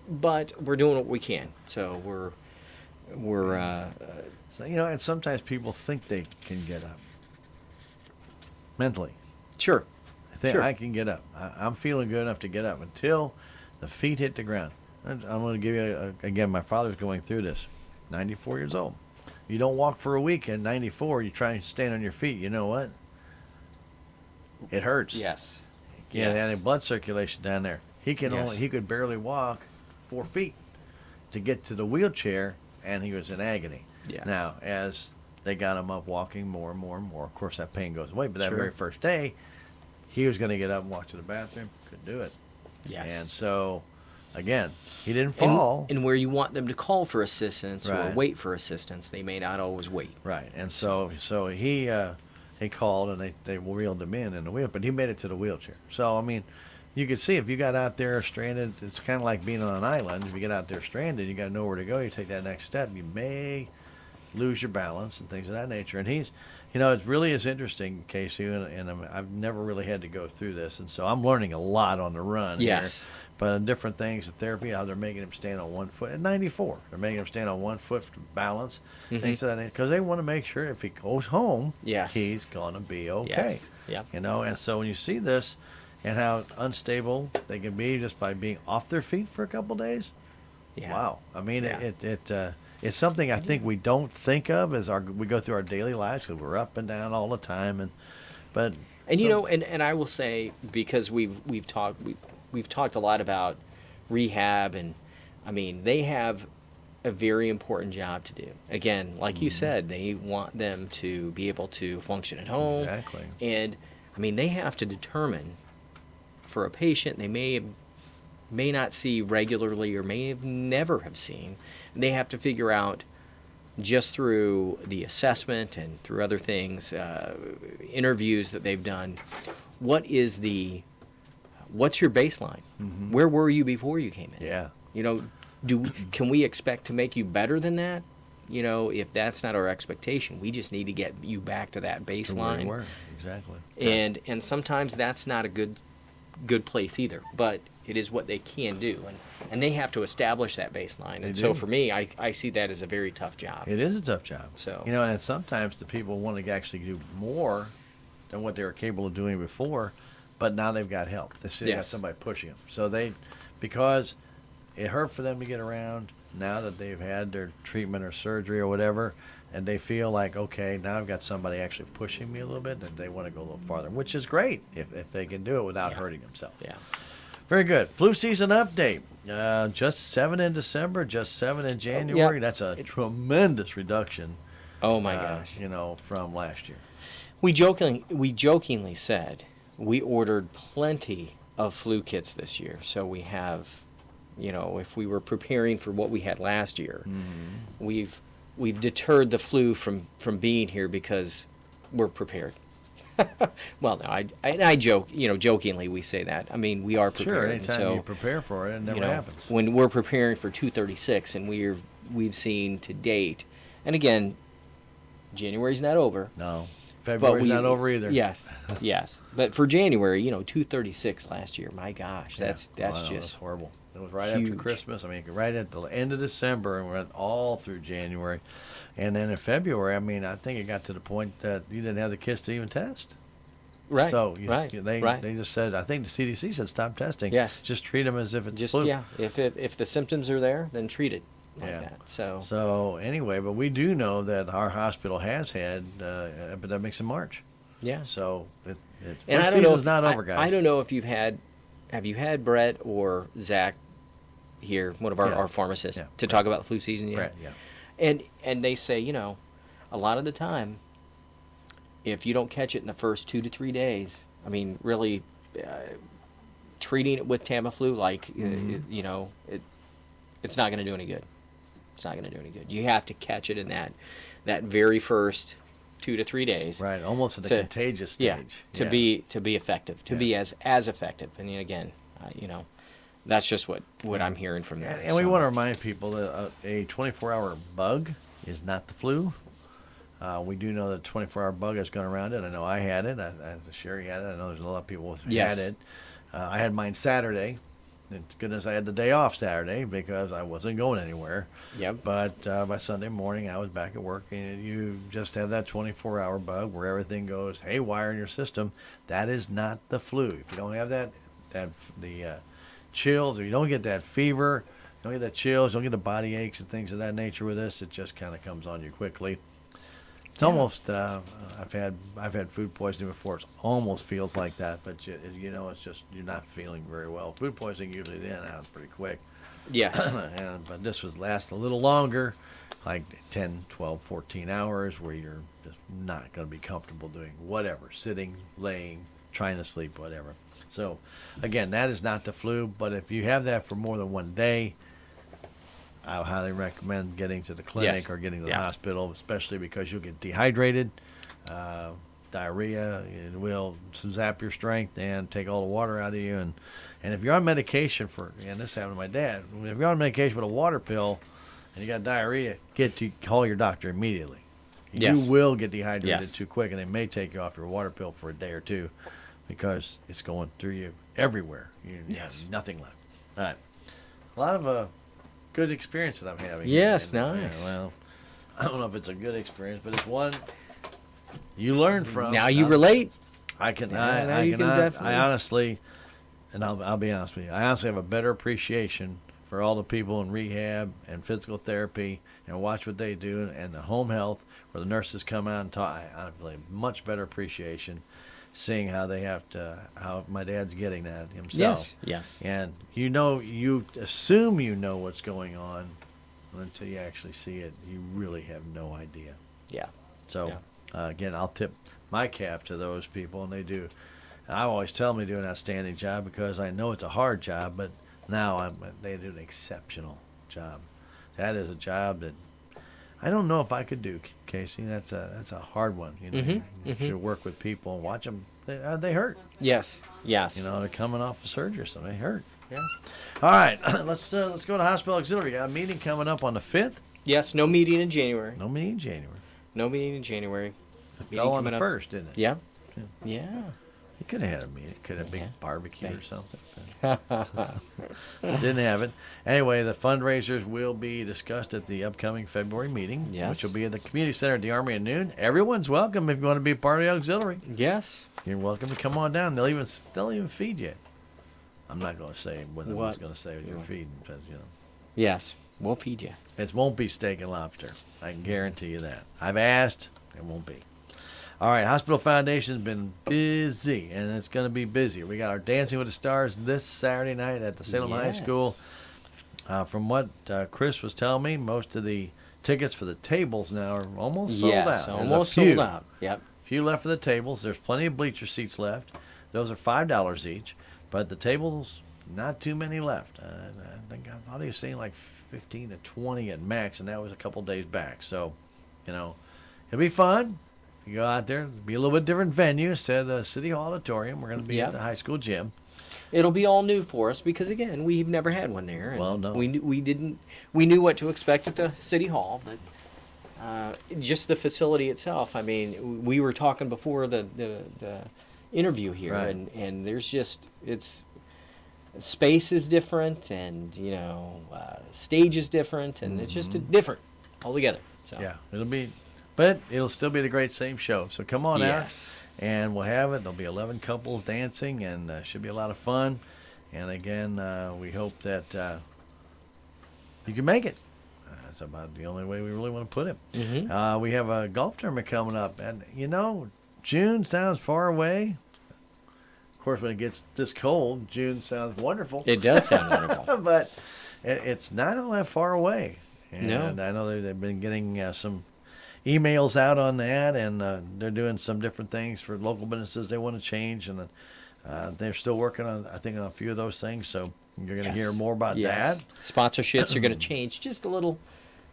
but we're doing what we can. So we're So, and sometimes people think they can get up mentally. sure. I think Sure. I can get up. I'm feeling good enough to get up until the feet hit the ground. I'm going to give you, again, my father's going through this. 94 years old. You don't walk for a week at 94, you try and stand on your feet. You know what? It hurts. Yes. You can't have Yes. any blood circulation down there. He Yes. he could barely walk 4 feet to get to the wheelchair, and he was in agony. Yeah. Now, as they got him up walking more and more and more, of course that pain goes away. But that Sure. very first day, he was going to get up and walk to the bathroom. Couldn't do it. Yes. And so, again, he didn't fall. And where you want them to call for assistance or Right. wait for assistance, they may not always wait. Right. And so he called, and they reeled him in the wheel, but he made it to the wheelchair. So, I mean, you could see if you got out there stranded, it's kind of like being on an island. If you get out there stranded, you got nowhere to go. You take that next step, you may lose your balance and things of that nature. And It really is interesting, Casey, and I've never really had to go through this, and so I'm learning a lot on the run. Yes. Here. But different things, the therapy, how they're making him stand on one foot at 94. They're making him stand on one foot for balance, things of that nature, because they want to make sure if he goes home, Yes. he's going to be okay. Yes. Yep. And so when you see this and how unstable they can be just by being off their feet for a couple days, Yeah. wow. I mean, Yeah. it's something I think we don't think of as we go through our daily lives because we're up and down all the time, but and I will say, because we've talked a lot about rehab, and I mean, they have a very important job to do. Again, like you said, they want them to be able to function at home. Exactly. And I mean, they have to determine for a patient they may not see regularly or may have never have seen. They have to figure out, just through the assessment and through other things, interviews that they've done, what's your baseline? Where were you before you came in? Yeah. Can we expect to make you better than that? If that's not our expectation, we just need to get you back to that From where baseline. you were. Exactly. And sometimes that's not a good place either, but it is what they can do, and they have to establish that baseline. And so do. for me, I see that as a very tough job. It is a tough job. So and sometimes the people want to actually do more than what they were capable of doing before, but now they've got help. They see they got Yes. somebody pushing them. So because it hurt for them to get around, now that they've had their treatment or surgery or whatever, and they feel like, okay, now I've got somebody actually pushing me a little bit, and they want to go a little farther, which is great if they can do it without hurting themselves. yeah. Very good. Flu season update. Just 7 in December, just 7 in January. Yep. That's a tremendous reduction. Oh my gosh. From last year. We jokingly said we ordered plenty of flu kits this year, so we have, if we were preparing for what we had last year, we've deterred the flu from being here because we're prepared. Well, no, I joke, jokingly we say that. I mean, we are prepared. Sure, and anytime so, you prepare for it, it never happens. When we're preparing for 236, and we've seen to date, and again, January's not over. No. But February's not over either. Yes, yes. But for January, 236 last year. My gosh, that's Wow, just that's horrible. It was right after huge. Christmas. I mean, right at the end of December, and we went all through January. And then in February, I think it got to the point that you didn't have the kids to even test. right. So right. they just said, I think the CDC said stop testing. Yes. Just treat them as if it's Just flu. yeah. If the symptoms are there, then treat it like Yeah. that. So So anyway, but we do know that our hospital has had epidemics in March. yeah. So And flu I don't know season's if, not over, guys. I don't know if have you had Brett or Zach here, one of our, Yeah. our pharmacists, Yeah, to right. talk about the flu season yet? Right, yeah. And they say, a lot of the time, if you don't catch it in the first 2 to 3 days, I mean, really, treating it with Tamiflu, like, it's not going to do any good. It's not going to do any good. You have to catch it in that very first 2 to 3 days. Right, almost at the to- contagious Yeah, stage. to be effective, to be as effective. And again, that's just what I'm hearing from them. And we want to remind people that a 24-hour bug is not the flu. We do know that 24-hour bug has gone around it. I know I had it. Sherry had it. I know there's a lot of people who Yes. had it. I had mine Saturday. Thank goodness I had the day off Saturday because I wasn't going anywhere. Yep. But by Sunday morning, I was back at work, and you just have that 24-hour bug where everything goes haywire in your system. That is not the flu. If you don't have the chills, or you don't get that fever, you don't get that chills, you don't get the body aches and things of that nature with this, it just kind of comes on you quickly. It's almost I've had food poisoning before. It almost feels like that, but it's just you're not feeling very well. Food poisoning usually in and out pretty quick. Yes. But this was last a little longer, like 10, 12, 14 hours, where you're just not going to be comfortable doing whatever, sitting, laying, trying to sleep, whatever. So, again, that is not the flu, but if you have that for more than one day, I would highly recommend getting to the clinic Yes. or getting to the Yeah. hospital, especially because you'll get dehydrated, diarrhea. It will zap your strength and take all the water out of you. And if you're on medication and this happened to my dad, if you're on medication with a water pill and you got diarrhea, call your doctor immediately. Yes. You will get dehydrated Yes. too quick, and they may take you off your water pill for a day or two because it's going through you everywhere. You Yes. have nothing left. All right. A lot of good experience that I'm having. Yes, And, nice. well, I don't know if it's a good experience, but it's one you learn from. Now you relate. I can. Yeah, now I you can. can I definitely- honestly, and I'll be honest with you. I honestly have a better appreciation for all the people in rehab and physical therapy, and watch what they do, and the home health where the nurses come out and talk. I have a much better appreciation seeing how they have to, how my dad's getting that himself. Yes. And you assume you know what's going on until you actually see it. You really have no idea. Yeah. So, Yeah. Again, I'll tip my cap to those people, and they do. And I always tell them they do an outstanding job because I know it's a hard job, but now they do an exceptional job. That is a job that I don't know if I could do, Casey. That's a hard one. You know, you should work with people and watch them. They hurt. Yes. You know, they're coming off of surgery, so they hurt. Yeah. All right, let's go to hospital auxiliary. Got a meeting coming up on the 5th. Yes. No meeting in January. No meeting in January. No meeting in January. It Meeting fell on the coming up. 1st, didn't it? Yeah. Yeah. Yeah. You could have had a meeting. Could have a big Yeah. barbecue or Thanks. something. Didn't have it. Anyway, the fundraisers will be discussed at the upcoming February meeting, Yes. which will be at the community center at the Armory at noon. Everyone's welcome if you want to be a part of the auxiliary. Yes. You're welcome to come on down. They'll even feed you. I'm not going to say what I was What? going to say with your What? feeding, because Yes. We'll feed you. it won't be steak and lobster. I can guarantee you that. I've asked. It won't be. All right, Hospital Foundation's been busy, and it's going to be busier. We got our Dancing with the Stars this Saturday night at the Salem High Yes. School. From what Chris was telling me, most of the tickets for the tables now are almost sold out. Yes. There's Almost a few, sold out. Yep. few left for the tables. There's plenty of bleacher seats left. Those are $5 each, but the tables, not too many left. I thought he was saying like 15 to 20 at max, and that was a couple days back. So, it'll be fun. You go out there, it'll be a little bit different venue instead of the City Hall Auditorium. We're going to be Yep. at the high school gym. It'll be all new for us because again, we've never had one there. And Well, no. we knew what to expect at the city hall, but just the facility itself. I mean, we were talking before the interview here, Right. and there's just space is different, and stage is different, and it's just different altogether. So Yeah, but it'll still be the great same show. So come on Yes. out, and we'll have it. There'll be 11 couples dancing, and should be a lot of fun. And again, we hope that you can make it. That's about the only way we really want to put it. Mhm. We have a golf tournament coming up, and June sounds far away. Of course, when it gets this cold, June sounds wonderful. It does sound wonderful. But it's not all that far away. And No. I know they've been getting some emails out on that, and they're doing some different things for local businesses they want to change, and they're still working on, I think, on a few of those things. So you're going to hear more about that. Sponsorships are going to change just a little.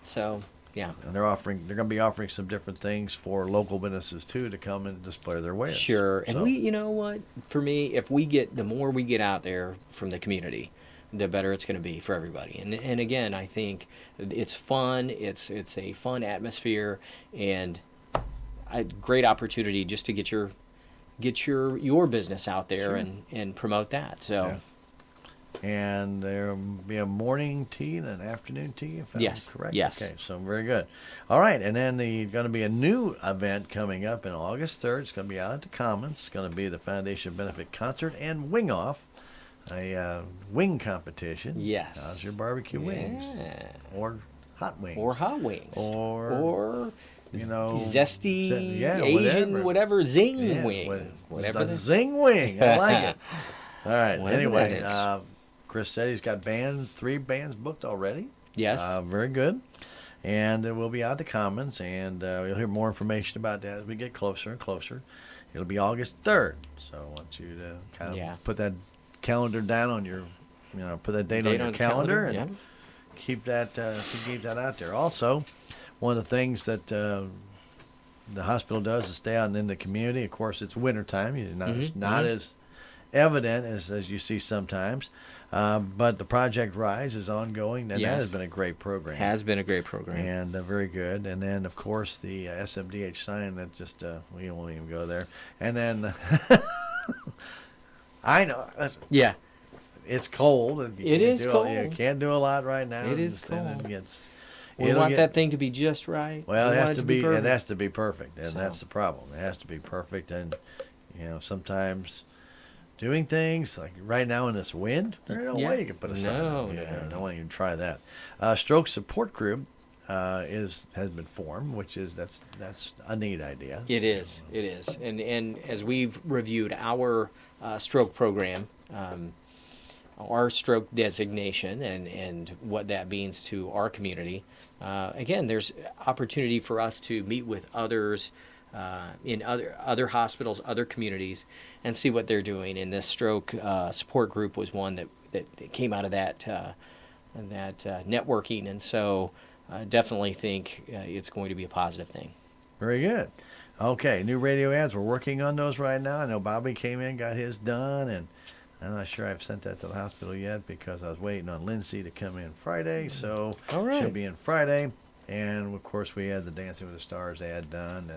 So, yeah. And they're going to be offering some different things for local businesses too to come and display their wares. Sure. And So- you know what? For me, the more we get out there from the community, the better it's going to be for everybody. And again, I think it's fun. It's a fun atmosphere, and a great opportunity just to get your business out there Sure. and promote that. So. Yeah. And there'll be a morning tea and an afternoon tea, if I'm Yes, correct? yes. Okay, so very good. All right, and then there's going to be a new event coming up on August 3rd. It's going to be out at the Commons. It's going to be the Foundation Benefit Concert and Wing Off, a wing competition. Yes. How's your barbecue wings? Yeah. Or hot wings. Or hot wings. Or, zesty yeah, Asian whatever zing Yeah, wing. Whatever a the- zing wing. I like it. All right. Whatever Anyway, that is. Chris said he's got 3 bands booked already. Yes. Very good. And we'll be out at the Commons, and you'll hear more information about that as we get closer and closer. It'll be August 3rd. So I want you to kind of put that calendar down on your, put that date on your the calendar and yeah. keep that out there. Also, one of the things that the hospital does is stay out in the community. Of course, it's wintertime. It's not as evident as you see sometimes. But the Project Rise is ongoing, and that has been a great program. Has been a great program. And very good. And then, of course, the SMDH sign that just, we won't even go there. And then, I know. Yeah. It's cold. And It is cold. You can't do a lot right now. It is and cold. We want that thing to be just right. Well, We it want has to be. It perfect. has to be perfect, and So. that's the problem. It has to be perfect, and sometimes doing things like right now in this wind, there's no way you can put a sign. No, on. no, I no. don't want you to try that. Stroke support group has been formed, which is that's a neat idea. It is. It is. And as we've reviewed our stroke program, our stroke designation, and what that means to our community, again, there's opportunity for us to meet with others in other hospitals, other communities, and see what they're doing. And this stroke support group was one that came out of that networking, and so I definitely think it's going to be a positive thing. Very good. Okay, new radio ads. We're working on those right now. I know Bobby came in, got his done, and I'm not sure I've sent that to the hospital yet because I was waiting on Lindsay to come in Friday. So All right. she'll be in Friday. And, of course, we had the Dancing with the Stars ad done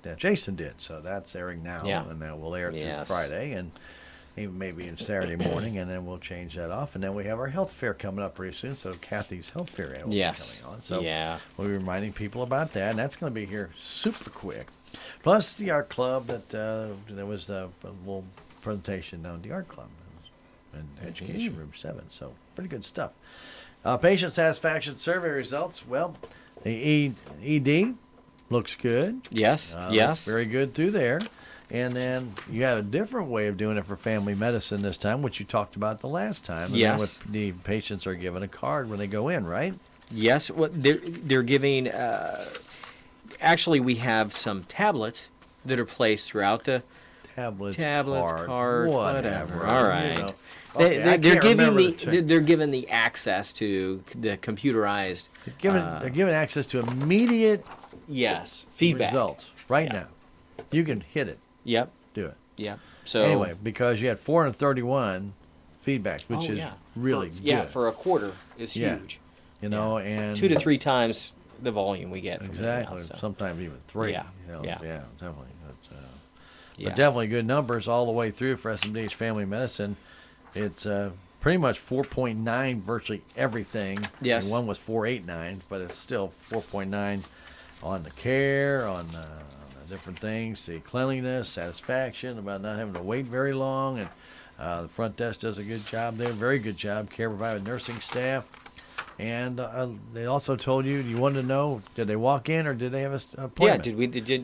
that Jason did. So that's airing now, Yeah. and that will air through Yes. Friday and even maybe in Saturday morning, and then we'll change that off. And then we have our health fair coming up pretty soon, so Kathy's health fair ad will Yes. be coming on. So Yeah. we'll be reminding people about that, and that's going to be here super quick. Plus the art club there was a little presentation down at the art club in Education Room 7. So pretty good stuff. Patient satisfaction survey results. Well, the ED looks good. Yes. Looks Yes. very good through there. And then you had a different way of doing it for family medicine this time, which you talked about the last time. And Yes. then with the patients are given a card when they go in, right? Yes. What they're giving. Actually, we have some tablets that are placed throughout the Tablets, card, whatever. All right. You know. They, Okay, I they're can't giving remember the term. they're given the access to the computerized. They're given access to immediate Yes. Feedback. results right Yeah. now. You can hit it, Yep. do it. Yep. So Anyway, because you had 431 feedbacks, which is really good. Yeah, for a quarter is Yeah. huge. You know, and 2 to 3 times the volume we get. From exactly, anything else, so. sometimes even 3. Yeah, You know, yeah. definitely. Yeah. But definitely good numbers all the way through for SMDH Family Medicine. It's pretty much 4.9 virtually everything. Yes. And one was 4.89, but it's still 4.9 on the care, on the different things, the cleanliness, satisfaction, about not having to wait very long. And the front desk does a good job there, very good job. Care provided nursing staff. And they also told you wanted to know, did they walk in or did they have an Yeah. appointment?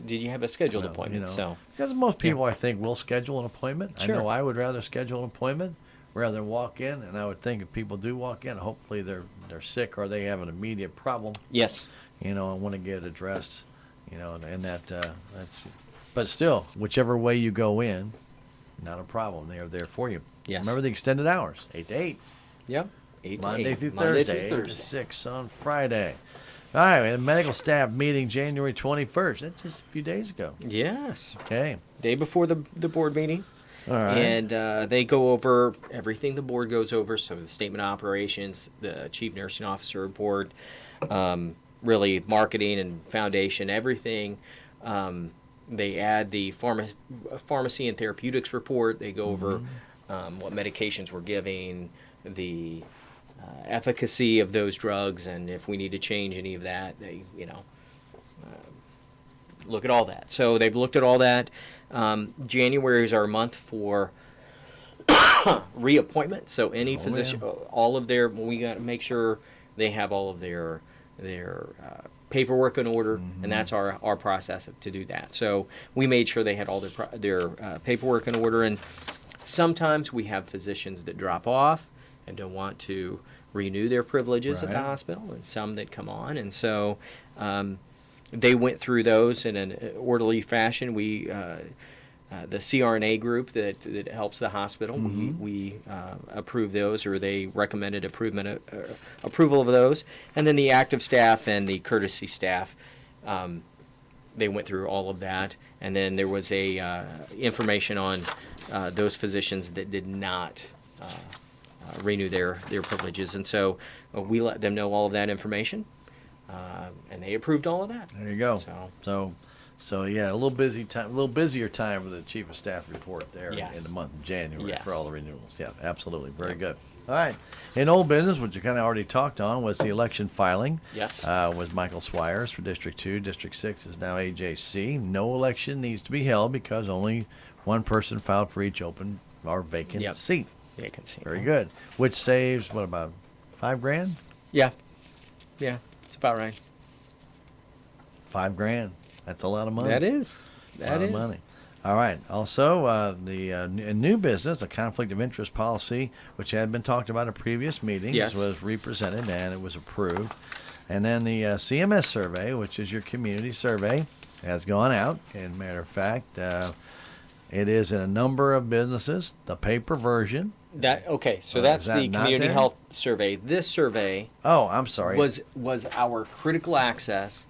Did you have a scheduled Well, appointment? So because most people, I think, will schedule an appointment. I Sure. know I would rather schedule an appointment rather than walk in. And I would think if people do walk in, hopefully they're sick or they have an immediate problem, yes. and want to get it addressed, and that's. But still, whichever way you go in, not a problem. They are there for you. Yes. Remember the extended hours, 8 to 8. Yep. 8 to Monday 8. through Monday Thursday, through 8 to 6 on Friday. All right, we had a medical staff meeting January 21st. That's just a few days ago. Yes. Okay. Day before the board meeting. All right. And they go over everything the board goes over. So the statement of operations, the chief nursing officer report, really marketing and foundation, everything. They add the pharmacy and therapeutics report. They go over what medications we're giving, the efficacy of those drugs, and if we need to change any of that, they look at all that. So they've looked at all that. January is our month for reappointment. So any physician, all of their, we got to make sure they have all of their paperwork in order, and that's our process to do that. So we made sure they had all their paperwork in order, and sometimes we have physicians that drop off and don't want to renew their privileges at the Right. hospital, and some that come on, and so they went through those in an orderly fashion. We the CRNA group that helps the hospital, we approved those, or they recommended approval of those, and then the active staff and the courtesy staff, they went through all of that, and then there was a information on those physicians that did not renew their privileges, and so we let them know all of that information, and they approved all of that. There you go. So So yeah, a little busier time for the chief of staff report there Yes. in the month of January Yes. for all the renewals. Yeah, absolutely. Very Yep. good. All right. In old business, which you kind of already talked on, was the election filing. Yes. Was Michael Swires for District 2. District 6 is now AJC. No election needs to be held because only one person filed for each open or vacant Yep. seat. vacancy. Very good. Which saves, what, about $5,000? Yeah, it's about right. $5,000. That's a lot of money. That is. A lot of money. All right. Also, new business, a conflict of interest policy, which had been talked about at previous meetings, Yes. was represented and it was approved. And then the CMS survey, which is your community survey, has gone out. And matter of fact, it is in a number of businesses. The paper version. So Is that's that the not community there? health survey. This survey Oh, I'm sorry. was our critical access.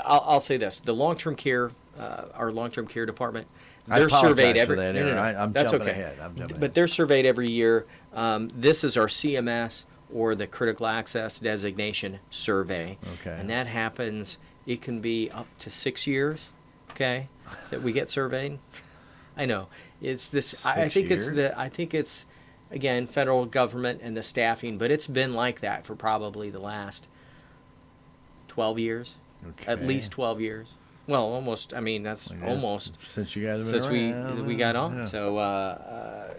I'll say this: the long-term care, our long-term care department, I they're apologize surveyed for every. that, no, no, Aaron. no, I'm that's jumping okay. ahead. I'm jumping But ahead. they're surveyed every year. This is our CMS or the critical access designation survey. Okay. And that happens. It can be up to 6 years. Okay, that we get surveyed. I know it's this. I 6 think years? I think it's again federal government and the staffing, but it's been like that for probably the last 12 years. At Okay. least 12 years. Well, almost. I mean, that's I guess almost since you guys have been since around. we got on. Yeah. So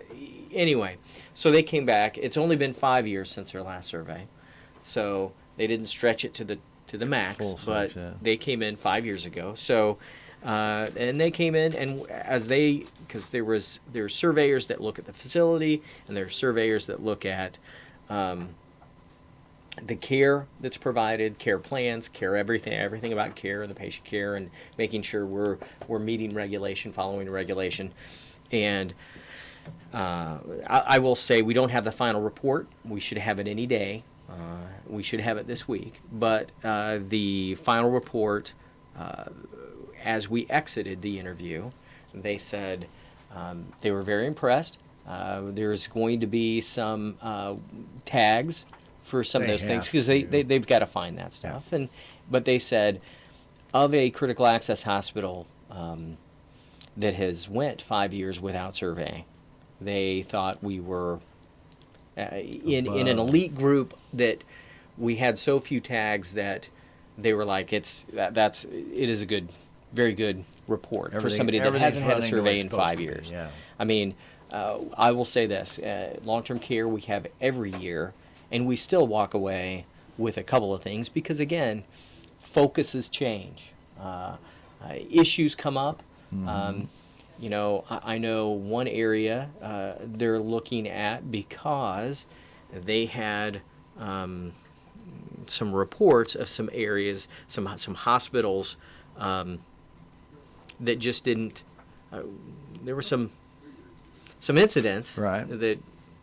anyway, so they came back. It's only been 5 years since their last survey, so they didn't stretch it to the max. Full But six, yeah. they came in 5 years ago. So and they came in, and because there's surveyors that look at the facility, and there are surveyors that look at the care that's provided, care plans, care everything about care and the patient care, and making sure we're meeting regulation, following regulation. And I will say we don't have the final report. We should have it any day. We should have it this week. But the final report, as we exited the interview, they said they were very impressed. There's going to be some tags for some of They those things have because to. they've got to find that stuff. But they said of a critical access hospital that has went 5 years without survey, they thought we were in an Above. elite group, that we had so few tags that they were like, it is a good, very good report for somebody that Everything's hasn't had a running the way survey it's in supposed 5 to be, years. Yeah. I mean, I will say this: long-term care we have every year, and we still walk away with a couple of things because, again, focuses change, issues come up. I know one area they're looking at because they had some reports of some areas, some hospitals that just didn't. There were some incidents, Right. that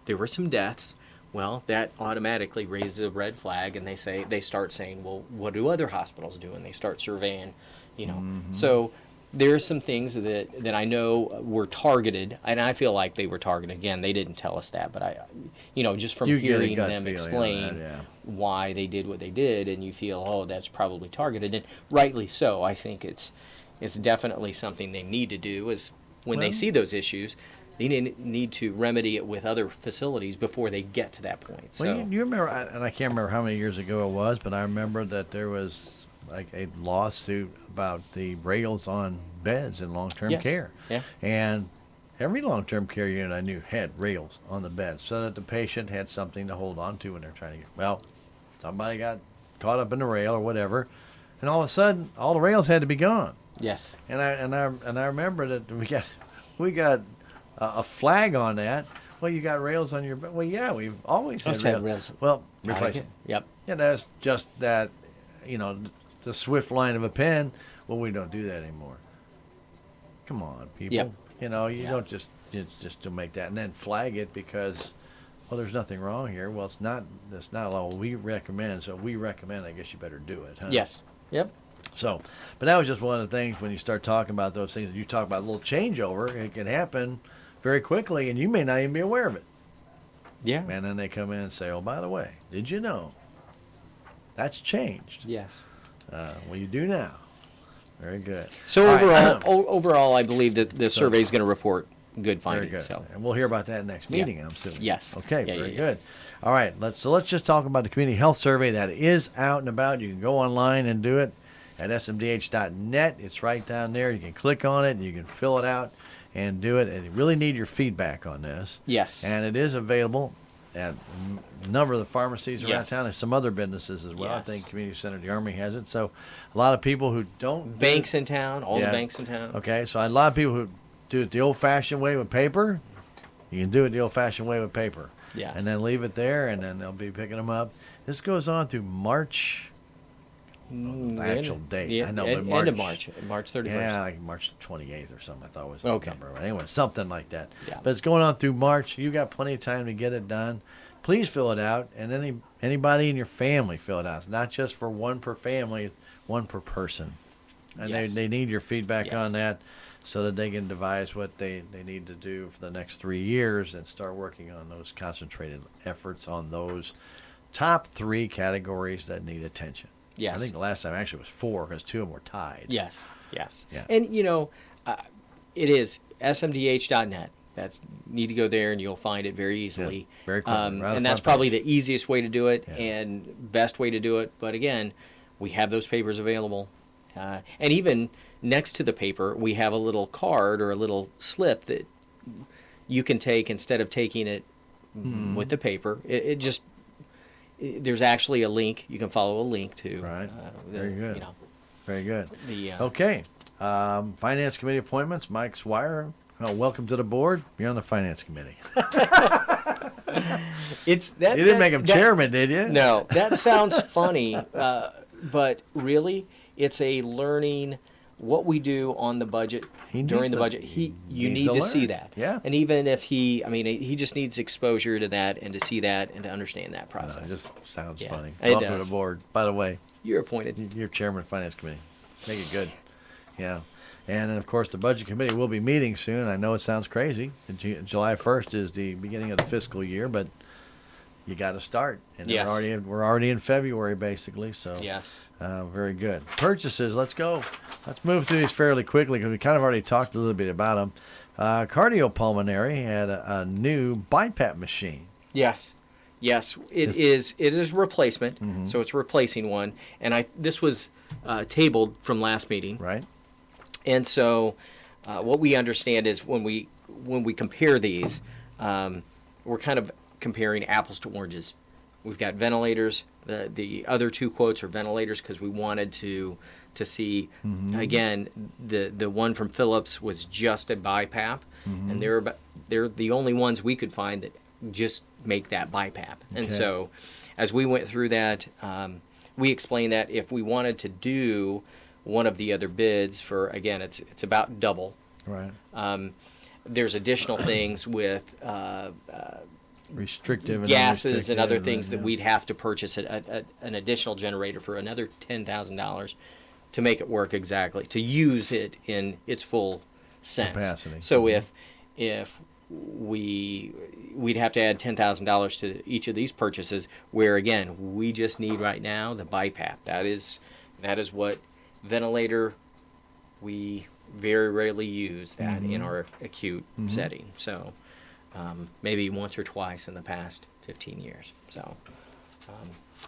there were some deaths. Well, that automatically raises a red flag, and they start saying, well, what do other hospitals do? And they start surveying, So there are some things that I know were targeted, and I feel like they were targeted. Again, they didn't tell us that, but just from You get a hearing gut them feeling on explain that, yeah. why they did what they did, and you feel, oh, that's probably targeted, and rightly so. I think it's definitely something they need to do. Is when they Well- see those issues, they need to remedy it with other facilities before they get to that point. So Well, you remember, and I can't remember how many years ago it was, but I remember that there was like a lawsuit about the rails on beds in long-term Yes. care. Yeah. And every long-term care unit I knew had rails on the bed so that the patient had something to hold on to when they're trying to get, well, somebody got caught up in the rail or whatever, and all of a sudden, all the rails had to be gone. yes, And I remember that we got a flag on that. Well, you got rails on your bed. Well, yeah, we've always had Always had rails. rails. Well, I like replace it. it. Yep. Yeah, that's just that, the swift line of a pen. Well, we don't do that anymore. Come on, people. Yep. You Yeah. don't just to make that and then flag it because, well, there's nothing wrong here. Well, it's not. That's not all we recommend. So we recommend. I guess you better do it. Huh? Yes. Yep. So, but that was just one of the things when you start talking about those things. You talk about a little changeover. It can happen very quickly, and you may not even be aware of it. Yeah. And then they come in and say, "Oh, by the way, did you know that's changed?" Yes. Well, you do now. Very good. So All right. overall, I believe that the survey is going to report good Very findings. good. So. And we'll hear about that next Yeah. meeting, I'm assuming. Yes. Okay, Yeah, very yeah. good. All right, let's just talk about the community health survey that is out and about. You can go online and do it at smdh.net. It's right down there. You can click on it and you can fill it out and do it. And you really need your feedback on this. Yes. And it is available at a number of the pharmacies around Yes. town and some other businesses as well. Yes. I think Community Center of the Army has it. So a lot of people who don't Banks in town, all Yeah. the banks in town. Okay, so a lot of people who do it the old-fashioned way with paper, you can do it the old-fashioned way with paper. Yes. And then leave it there, and then they'll be picking them up. This goes on through March. The actual date. Yeah, I know, end, but end of March. March 31st. Yeah, like March 28th or something. I thought was Okay. the number. But anyway, something like that. Yeah. But it's going on through March. You got plenty of time to get it done. Please fill it out, and anybody in your family fill it out. It's not just for one per family, one per person. And Yes. they need your feedback Yes. on that so that they can devise what they need to do for the next 3 years and start working on those concentrated efforts on those top 3 categories that need attention. Yes. I think the last time actually was 4 because 2 of them were tied. Yes. Yes. Yeah. And it is smdh.net. That's need to go there and you'll find it very easily. Yeah, very quickly, right on the and that's front probably page. the easiest way to do it Yeah. and best way to do it. But again, we have those papers available, and even next to the paper, we have a little card or a little slip that you can take instead of taking it with the paper. There's actually a link. You can follow a link to. Right. Very good. You know, Very good. the Okay. Finance Committee appointments. Mike Swire. Oh, welcome to the board. You're on the Finance Committee. it's that You didn't make him that- chairman, did you? No, that sounds funny, but really, it's a learning what we do on the budget He needs during the to- budget. he You needs need to to see learn. that. Yeah. And even if he just needs exposure to that and to see that and to understand that process. It just sounds Yeah, funny. it Welcome to does. the board. By the way, You're appointed. you're chairman of the Finance Committee. Make it good. Yeah. And then, of course, the Budget Committee will be meeting soon. I know it sounds crazy. July 1st is the beginning of the fiscal year, but you got to start. And Yes. we're already in February, basically. So Yes. very good. Purchases. Let's go. Let's move through these fairly quickly because we kind of already talked a little bit about them. Cardiopulmonary had a new BiPAP machine. Yes. Yes. It is replacement. So it's replacing one. And this was tabled from last meeting. Right? And so, what we understand is when we compare these, we're kind of comparing apples to oranges. We've got ventilators. The other 2 quotes are ventilators because we wanted to see again the one from Philips was just a BiPAP, and they're the only ones we could find that just make that BiPAP. And Okay. so, as we went through that, we explained that if we wanted to do one of the other bids for, again, it's about double. Right. There's additional things with Restrictive and gases and other unrestricted, things that yeah. we'd have to purchase an additional generator for another $10,000 to make it work exactly, to use it in its full sense. Capacity. So if we'd have to add $10,000 to each of these purchases, where again we just need right now the BiPAP. That is what ventilator we very rarely use that in our acute setting. So maybe once or twice in the past 15 years. So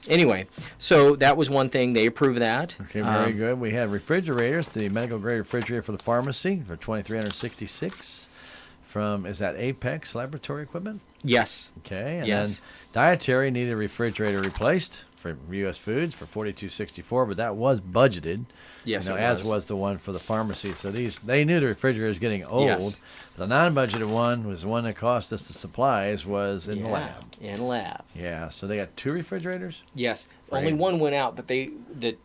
anyway, so that was one thing. They approved that. Okay, very good. We had refrigerators, the medical grade refrigerator for the pharmacy for $2,366 from, is that Apex Laboratory Equipment? Yes. Okay, and Yes. then dietary needed a refrigerator replaced for U.S. Foods for $42.64, but that was budgeted. Yes, you know, it as was. was the one for the pharmacy. So they knew the refrigerator was getting old. Yes. The non-budgeted one was the one that cost us the supplies was in the lab. In lab. Yeah, so they got 2 refrigerators. Yes. Right. Only one went out, but the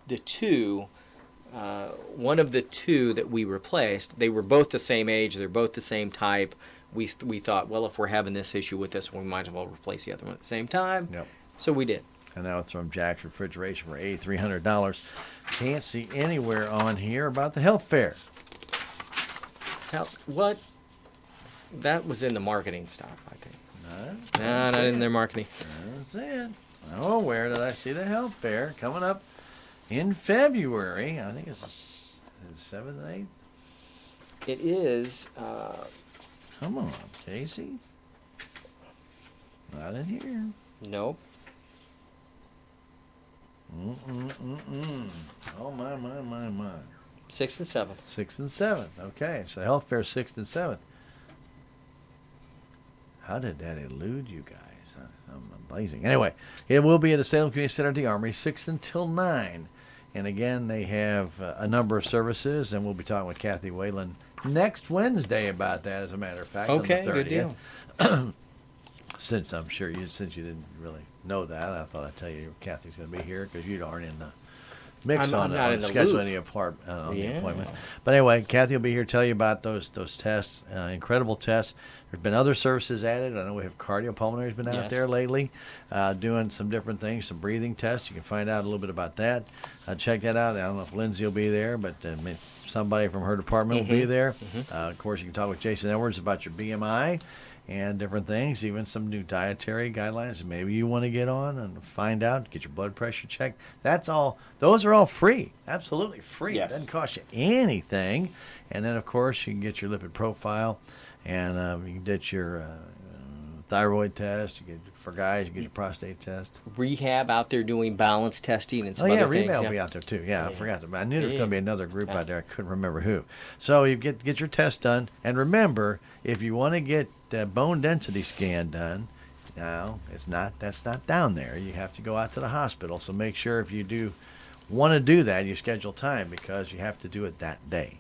2, one of the 2 that we replaced, they were both the same age. They're both the same type. We thought, well, if we're having this issue with this one, we might as well replace the other one at the same time. Yep. So we did. And that was from Jack's Refrigeration for $8,300. Can't see anywhere on here about the health fair. What? That was in the marketing stuff, I think. No, Not in their marketing. That's it. Oh, where did I see the health fair coming up in February? I think it's the 7th and 8th. It is. Come on, Kasey. Not in here. Nope. Oh, my. 6th and 7th. 6th and 7th. Okay, so health fair 6th and 7th. How did that elude you guys? I'm amazing. Anyway, it will be at the Salem Community Center at the Armory, 6 until 9. And again, they have a number of services, and we'll be talking with Kathy Whalen next Wednesday about that, as a matter of fact. Okay, on the 30th. good deal. Since you didn't really know that, I thought I'd tell you Kathy's going to be here because you aren't in the mix I'm on not in the the scheduling loop. the appointments. But anyway, Kathy will be here to tell you about those tests, incredible tests. There's been other services added. I know we have cardiopulmonary has been out Yes. there lately, doing some different things, some breathing tests. You can find out a little bit about that. Check that out. I don't know if Lindsay will be there, but somebody from her department will be there. Of course, you can talk with Jason Edwards about your BMI and different things, even some new dietary guidelines that maybe you want to get on and find out, get your blood pressure checked. That's all. Those are all free, absolutely free. Yes. It doesn't cost you anything. And then, of course, you can get your lipid profile, and you can get your thyroid test. You get, for guys, you get your prostate test. Rehab out there doing balance testing and some Oh, yeah, other things. Rehab will be out there, too. Yeah, I forgot. I knew there was Yeah. going to be another group out there. I couldn't remember who. So you get your test done. And remember, if you want to get bone density scan done, now, that's not down there. You have to go out to the hospital. So make sure if you do want to do that, you schedule time because you have to do it that day.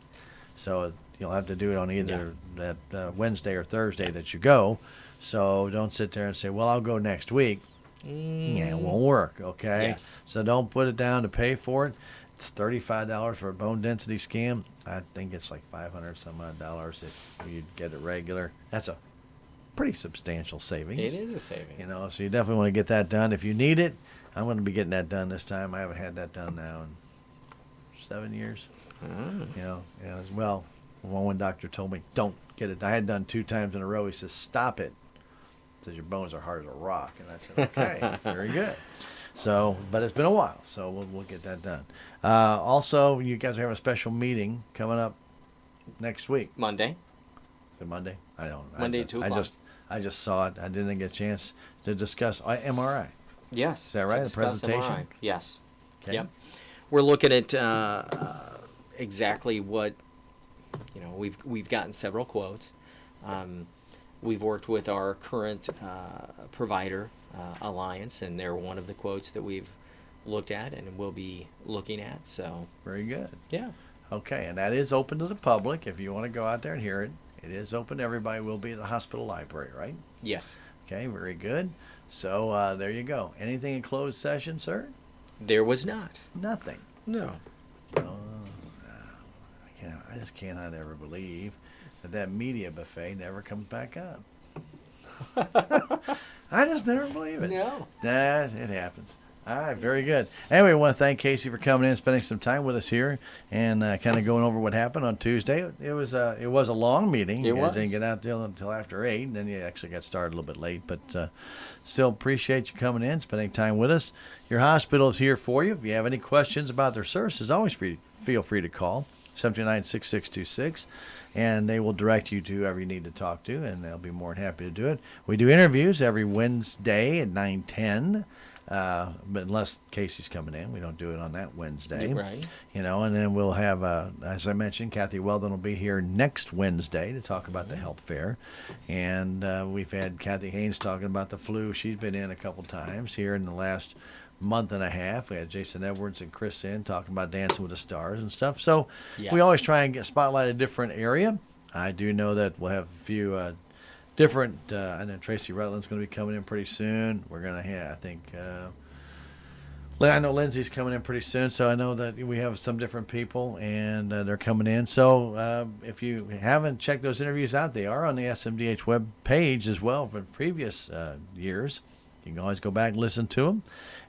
So you'll have to do it on either that Wednesday or Thursday that you go. So don't sit there and say, well, I'll go next week. Yeah, it won't work, okay? Yes. So don't put it down to pay for it. It's $35 for a bone density scan. I think it's like $500 some odd dollars if you get it regular. That's a pretty substantial savings. It is a saving. You know, so you definitely want to get that done. If you need it, I'm going to be getting that done this time. I haven't had that done now in 7 years. You know, as well. One doctor told me, don't get it. I had it done 2 times in a row. He says, stop it. He says, your bones are hard as a rock. And I said, okay, very good. So, but it's been a while, so we'll get that done. Also, you guys are having a special meeting coming up next week. Monday. Is it Monday? I don't know. Monday at 2 o'clock. I just saw it. I didn't get a chance to discuss MRI. Yes. Is that right? to The discuss presentation? MRI. Yes. Okay. Yep. We're looking at exactly what, we've gotten several quotes. We've worked with our current provider, Alliance, and they're one of the quotes that we've looked at and will be looking at. So, Very good. yeah. Okay, and that is open to the public. If you want to go out there and hear it, it is open. Everybody will be at the hospital library, right? Yes. Okay, very good. So there you go. Anything in closed session, sir? There was not. Nothing. No. I just cannot ever believe that media buffet never comes back up. I just never believe it. No. That it happens. All right, very good. Anyway, I want to thank Kasey for coming in, spending some time with us here, and kind of going over what happened on Tuesday. It was a long meeting. You guys didn't get out until after 8, and then you actually got started a little bit late. But still appreciate you coming in, spending time with us. Your hospital is here for you. If you have any questions about their services, always feel free to call 729-6626. And they will direct you to whoever you need to talk to, and they'll be more than happy to do it. We do interviews every Wednesday at 9:10. But unless Kasey's coming in, we don't do it on that Wednesday. Right. And then we'll have, as I mentioned, Kathy Weldon will be here next Wednesday to talk about the health fair. And we've had Kathy Haynes talking about the flu. She's been in a couple times here in the last month and a half. We had Jason Edwards and Chris in talking about Dancing with the Stars and stuff. So Yes. we always try and spotlight a different area. I do know that we'll have a few different, I know Tracy Rutland's going to be coming in pretty soon. We're going to have, I think, I know Lindsay's coming in pretty soon, so I know that we have some different people, and they're coming in. So if you haven't checked those interviews out, they are on the SMDH web page as well for previous years. You can always go back and listen to them.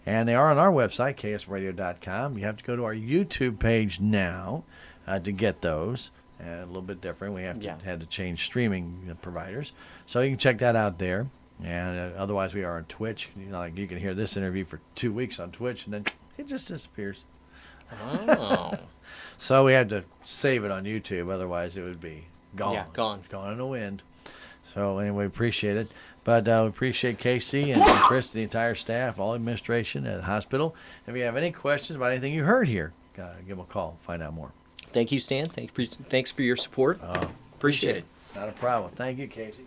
And they are on our website, ksradio.com. You have to go to our YouTube page now to get those. And a little bit different. We have to had to change streaming providers. So you can check that out there. And otherwise, we are on Twitch. Like you can hear this interview for 2 weeks on Twitch, and then it just disappears. Oh. So we had to save it on YouTube. Otherwise, it would be gone. Yeah, gone. Gone in the wind. So anyway, appreciate it. But we appreciate Kasey and Chris, the entire staff, all administration at the hospital. If you have any questions about anything you heard here, give them a call. Find out more. Thank you, Stan. Thanks for your support. Appreciate it. Not a problem. Thank you, Kasey.